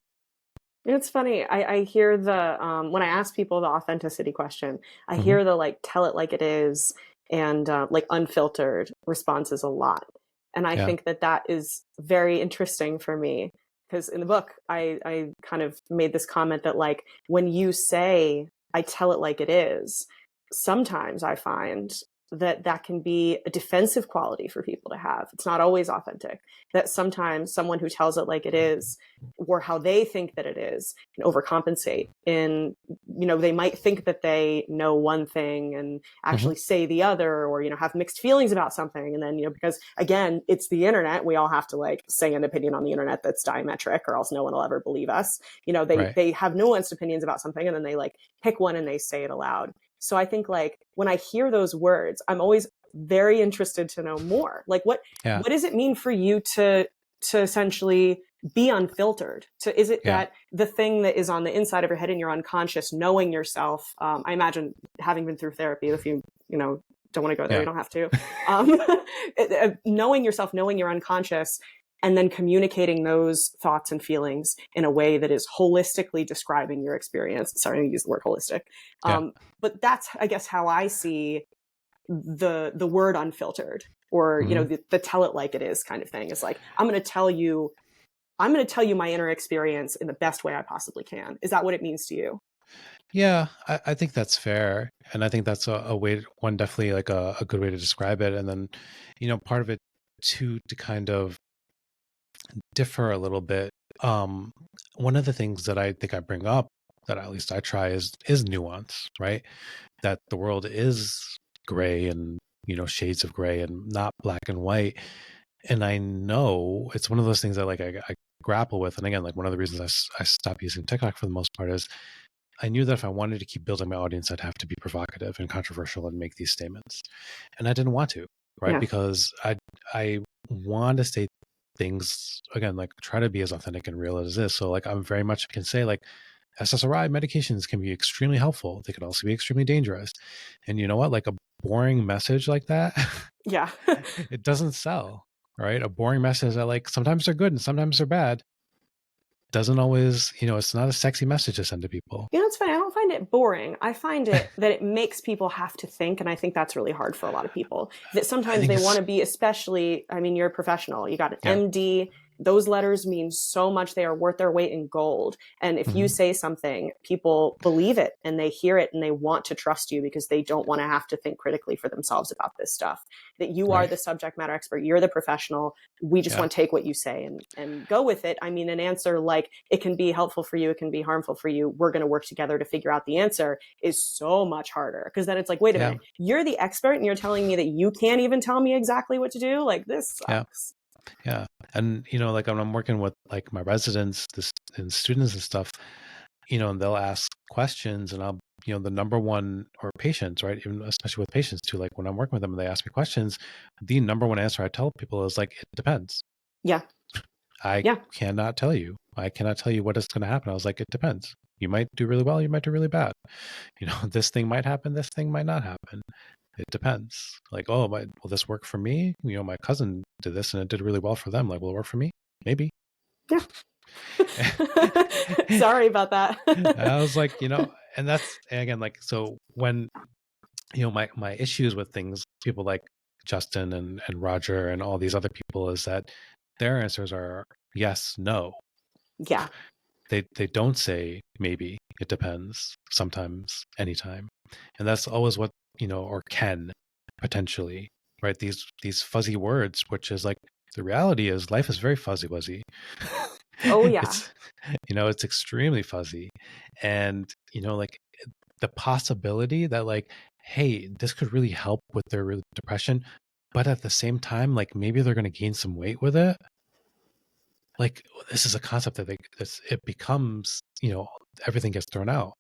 It's funny. I hear the when I ask people the authenticity question, I Mm-hmm. hear the like tell it like it is and like unfiltered responses a lot, and I Yeah. think that that is very interesting for me because in the book I kind of made this comment that like when you say I tell it like it is, sometimes I find that that can be a defensive quality for people to have. It's not always authentic. That sometimes someone who tells it like it is or how they think that it is can overcompensate in, you know, they might think that they know one thing and actually say the other, or, you know, have mixed feelings about something. And then, you know, because again, it's the internet, we all have to like say an opinion on the internet that's diametric or else no one will ever believe us. You know, they have nuanced opinions about something and then they like pick one and they say it aloud. So I think like when I hear those words, I'm always very interested to know more. Like what does it mean for you to essentially be unfiltered? Is it that the thing that is on the inside of your head and you're unconscious, knowing yourself? I imagine having been through therapy, if you know don't want to go there, you don't have to. Knowing yourself, knowing you're unconscious, and then communicating those thoughts and feelings in a way that is holistically describing your experience. Sorry, I use the word holistic. But that's, I guess, how I see the word unfiltered, or Hmm. the tell it like it is kind of thing. Is like, I'm going to tell you my inner experience in the best way I possibly can. Is that what it means to you? Yeah, I think that's fair, and I think that's a way, one definitely like a good way to describe it. And then, part of it too, to kind of differ a little bit. Um, One of the things that I think I bring up, that at least I try, is nuance, right? That the world is gray, and shades of gray, and not black and white. And I know it's one of those things that like I grapple with. And again, like one of the reasons I stopped using TikTok for the most part is I knew that if I wanted to keep building my audience, I'd have to be provocative and controversial and make these statements. And I didn't want to, right? Yeah. Because I want to say things, again, like try to be as authentic and real as this. So like I'm very much can say like SSRI medications can be extremely helpful. They can also be extremely dangerous. And you know what? Like a boring message like that, Yeah. it doesn't sell, right? A boring message that like sometimes they're good and sometimes they're bad doesn't always, it's not a sexy message to send to people. It's funny. I don't find it boring. I find it that it makes people have to think. And I think that's really hard for a lot of people. That I sometimes think they want it's, to be, especially, I mean, you're a professional, you got an yeah. MD. Those letters mean so much. They are worth their weight in gold. And if you Hmm. say something, people believe it and they hear it and they want to trust you because they don't want to have to think critically for themselves about this stuff. That you are Right. the subject matter expert, you're the professional. We just Yeah. want to take what you say and go with it. I mean, an answer like it can be helpful for you, it can be harmful for you. We're going to work together to figure out the answer is so much harder, because then it's like, wait a Yeah. minute, you're the expert and you're telling me that you can't even tell me exactly what to do? Like, this Yeah. sucks. Yeah. And, like when I'm working with like my residents and students and stuff, and they'll ask questions, and I'll, the number one, or patients, right? Even especially with patients too, like when I'm working with them and they ask me questions, the number one answer I tell people is like, it depends. Yeah. I Yeah. cannot tell you. I cannot tell you what is going to happen. I was like, it depends. You might do really well. You might do really bad. This thing might happen. This thing might not happen. It depends. Like, oh, will this work for me? My cousin did this and it did really well for them. Like, will it work for me? Maybe. Yeah. Sorry about that. I was like, and that's, and again, like, so when, my issues with things, people like Justin and Roger and all these other people, is that their answers are yes, no. Yeah. They don't say maybe, it depends, sometimes, anytime. And that's always what, or can, potentially, right? These fuzzy words, which is like, the reality is life is very fuzzy wuzzy. Oh, yeah. It's, it's extremely fuzzy. And, like the possibility that like, hey, this could really help with their depression, but at the same time, like maybe they're going to gain some weight with it. Like, this is a concept that it becomes, everything gets thrown out,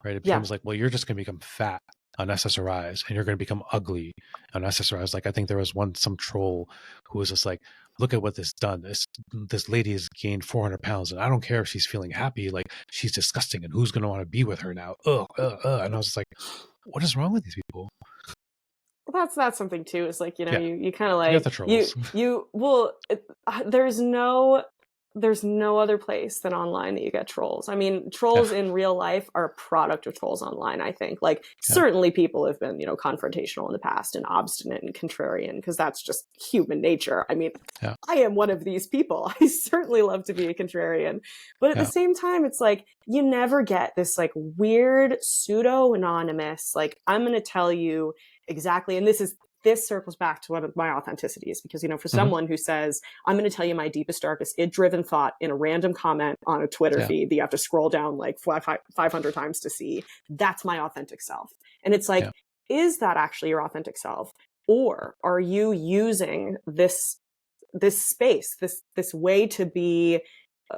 right? It Yeah. becomes like, well, you're just going to become fat on SSRIs, and you're going to become ugly on SSRIs. Like, I think there was some troll who was just like, look at what this done. This lady has gained 400 pounds, and I don't care if she's feeling happy. Like, she's disgusting, and who's going to want to be with her now? And I was just like, what is wrong with these people? Well, that's something too. It's like, Yeah, you kind of you got like the trolls. well, there's no other place than online that you get trolls. I mean, Yeah, trolls in real life are a product of trolls online, I think. Like, yeah, certainly people have been, confrontational in the past and obstinate and contrarian, because that's just human nature. I mean, yeah, I am one of these people. I certainly love to be a contrarian. But at the yeah. same time, it's like, you never get this like weird pseudo anonymous, like, I'm going to tell you exactly. And this circles back to one of my authenticities, because, for Hmm. someone who says, I'm going to tell you my deepest, darkest, id driven thought in a random comment on a Twitter Yeah, feed that you have to scroll down like 500 times to see, that's my authentic self. And it's like, yeah. is that actually your authentic self? Or are you using this space, this way to be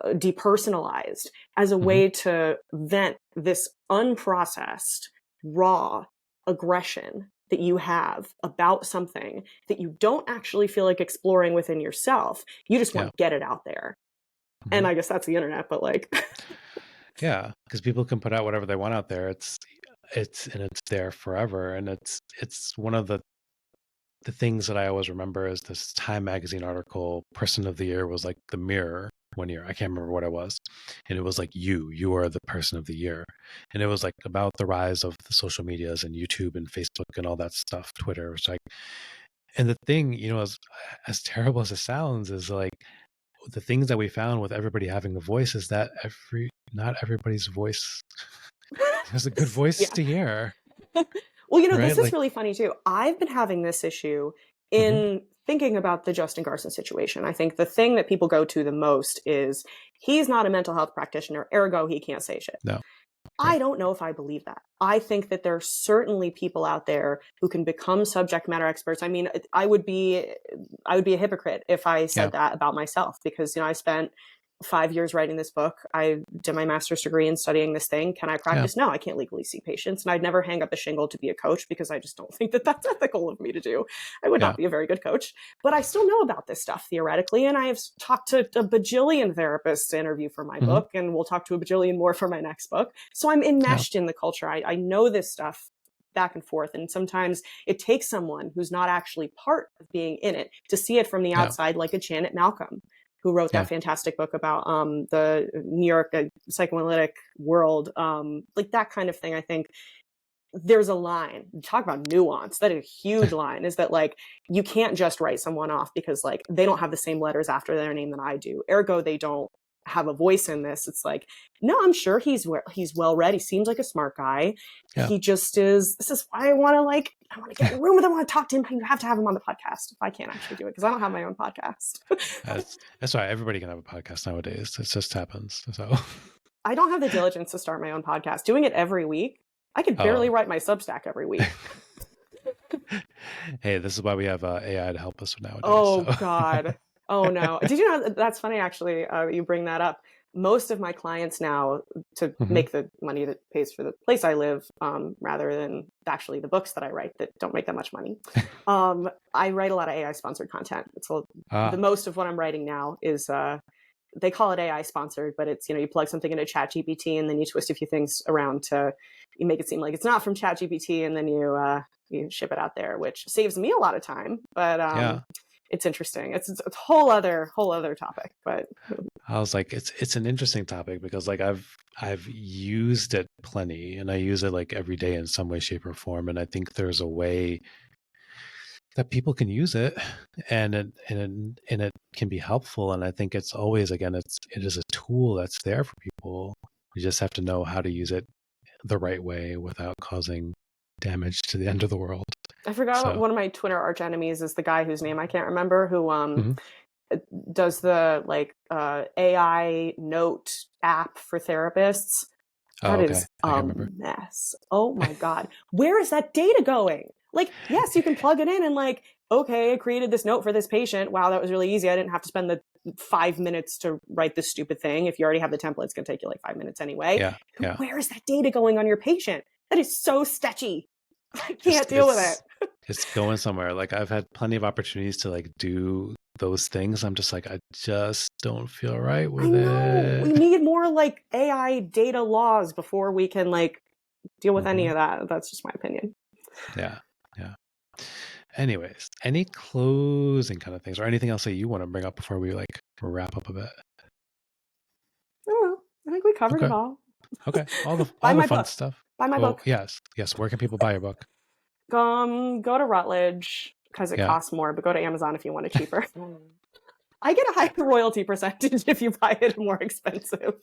depersonalized, as a Hmm. way to vent this unprocessed, raw aggression that you have about something that you don't actually feel like exploring within yourself? You just want Yeah. to get it out there. Hmm. And I guess that's the internet, but like, Yeah, because people can put out whatever they want out there. It's there forever, and it's one of the things that I always remember is this Time magazine article. Person of the year was like the Mirror, one year. I can't remember what it was. And it was like, you are the person of the year. And it was like about the rise of the social medias and YouTube and Facebook and all that stuff, Twitter. It's like, and the thing, as terrible as it sounds, is like the things that we found with everybody having a voice is that not everybody's voice has a good voice Yeah. to hear. Well, Right? this is really funny too. I've been having this issue in thinking about the Justin Garson situation. I think the thing that people go to the most is he's not a mental health practitioner, ergo he can't say shit. No. I don't know if I believe that. I think that there are certainly people out there who can become subject matter experts. I mean, I would be a hypocrite if I said that about myself, because I spent 5 years writing this book. I did my master's degree in studying this thing. Can I practice? No, I can't legally see patients. And I'd never hang up a shingle to be a coach, because I just don't think that that's ethical of me to do. I would not be a very good coach, but I still know about this stuff theoretically. And I have talked to a bajillion therapists to interview for my book, and we'll talk to a bajillion more for my next book. So I'm enmeshed in the culture. I know this stuff back and forth. And sometimes it takes someone who's not actually part of being in it to see it from the outside, like a Janet Malcolm, who wrote that fantastic book about the New York psychoanalytic world, like that kind of thing. I think there's a line. Talk about nuance. That is a huge line, is that like you can't just write someone off because like they don't have the same letters after their name that I do. Ergo, they don't have a voice in this. It's like, no, I'm sure he's well read. He seems like a smart guy. He just is. This is why I want to get in a room with him. I want to talk to him. You have to have him on the podcast. If I can't actually do it, because I don't have my own podcast. That's why everybody can have a podcast nowadays. It just happens. So I don't have the diligence to start my own podcast. Doing it every week, I could barely write my Substack every week. Hey, this is why we have AI to help us nowadays. Oh, God. Oh, no. Did you know, that's funny, actually, you bring that up. Most of my clients now, to make the money that pays for the place I live, rather than actually the books that I write that don't make that much money, I write a lot of AI-sponsored content. So the most of what I'm writing now is, they call it AI-sponsored, but it's, you plug something into ChatGPT and then you twist a few things around to you make it seem like it's not from ChatGPT, and then you ship it out there, which saves me a lot of time. But it's interesting. It's a whole other topic. But I was like, it's an interesting topic, because like I've used it plenty, and I use it like every day in some way, shape, or form. And I think there's a way that people can use it, and it can be helpful. And I think it's always, again, it is a tool that's there for people. You just have to know how to use it the right way without causing damage to the end of the world. I forgot one of my Twitter arch enemies is the guy whose name I can't remember, who does the AI note app for therapists. That is a mess. Oh my God. Where is that data going? Like, yes, you can plug it in and like, okay, I created this note for this patient. Wow, that was really easy. I didn't have to spend the 5 minutes to write this stupid thing. If you already have the template, it's going to take you like 5 minutes anyway. Yeah. Where is that data going on your patient? That is so sketchy. I can't deal with it. It's going somewhere. Like I've had plenty of opportunities to like do those things. I'm just like, I just don't feel right with it. We need more like AI data laws before we can like deal with any of that. That's just my opinion. Yeah. Anyways, any closing kind of things or anything else that you want to bring up before we like wrap up a bit? I don't know. I think we covered it all. Okay. All the fun book. stuff. Buy my book. Yes. Where can people buy your book? Go to Routledge, because it costs more, but go to Amazon if you want it cheaper. I get a higher royalty percentage if you buy it more expensive.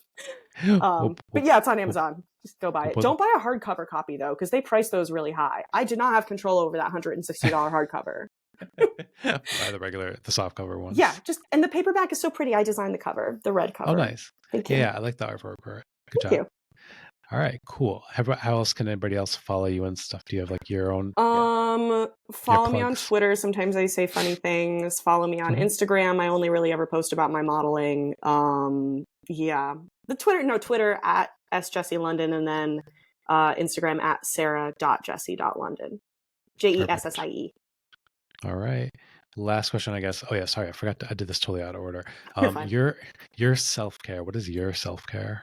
But yeah, it's on Amazon. Just go buy it. Don't buy a hardcover copy though, because they price those really high. I did not have control over that $160 hardcover. Buy the soft cover ones. Yeah, and the paperback is so pretty. I designed the cover, the red cover. Oh, nice. Thank you. Yeah, I like the artwork for it. Good job. Thank you. All right, cool. How else can anybody else follow you and stuff? Do you have like your own? Follow me on Twitter. Sometimes I say funny things. Follow me on Instagram. I only really ever post about my modeling. The Twitter at @SjessieLondon, and then Instagram at sarah.jessie.london. JESSIE. All right. Last question, I guess. Oh yeah, sorry, I forgot. I did this totally out of order. Your self-care. What is your self-care?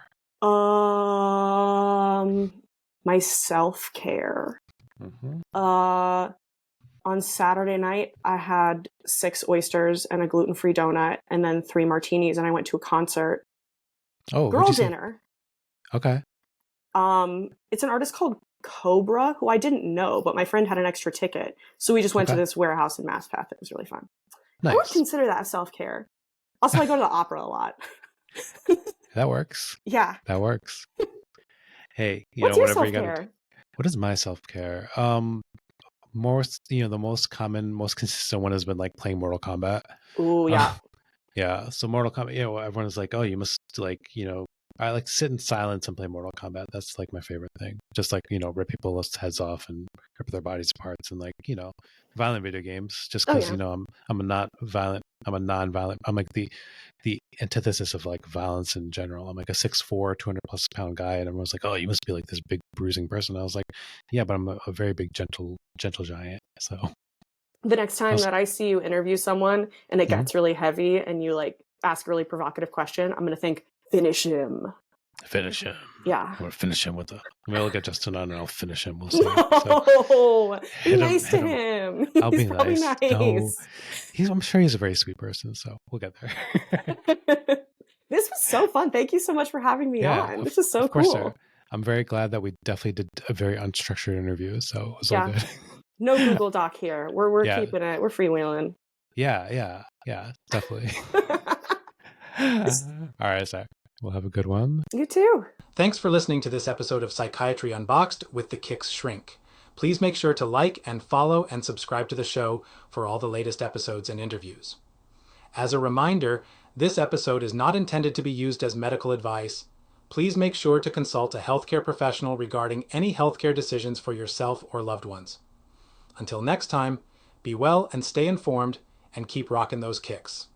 My self-care. On Saturday night, I had 6 oysters and a gluten-free donut and then 3 martinis, and I went to a concert. Oh, Girl dinner. Okay. It's an artist called Cobra, who I didn't know, but my friend had an extra ticket. So we just went to this warehouse in MassPath. It was really fun. Nice. I would consider that self-care. Also, I go to the opera a lot. That works. Yeah. That works. Hey, what's your self-care? What is my self-care? Most, the most common, most consistent one has been like playing Mortal Kombat. Ooh, yeah. Yeah. So Mortal Kombat, everyone is like, oh, you must like, I like sit in silence and play Mortal Kombat. That's like my favorite thing. Just like, rip people's heads off and rip their bodies apart and like, violent video games. Just because, I'm a not violent, I'm a non-violent, I'm like the antithesis of like violence in general. I'm like a 6'4", 200+ pound guy, and everyone's like, oh, you must be like this big bruising person. I was like, yeah, but I'm a very big gentle giant. So the next time that I see you interview someone and it gets really heavy and you like ask a really provocative question, I'm gonna think, finish him. Yeah. I'm gonna finish him with I'll get Justin on and I'll finish him. We'll see. No, be nice to him. I'll be nice. No, I'm sure he's a very sweet person, so we'll get there. This was so fun. Thank you so much for having me on. This is so cool. Sir. I'm very glad that we definitely did a very unstructured interview, so it was all good. No Google Doc here. We're keeping it. We're freewheeling. Yeah, definitely. All right, Zach. We'll have a good one. You too. Thanks for listening to this episode of Psychiatry Unboxed with the Kicks Shrink. Please make sure to like and follow and subscribe to the show for all the latest episodes and interviews. As a reminder, this episode is not intended to be used as medical advice. Please make sure to consult a healthcare professional regarding any healthcare decisions for yourself or loved ones. Until next time, be well and stay informed, and keep rocking those kicks.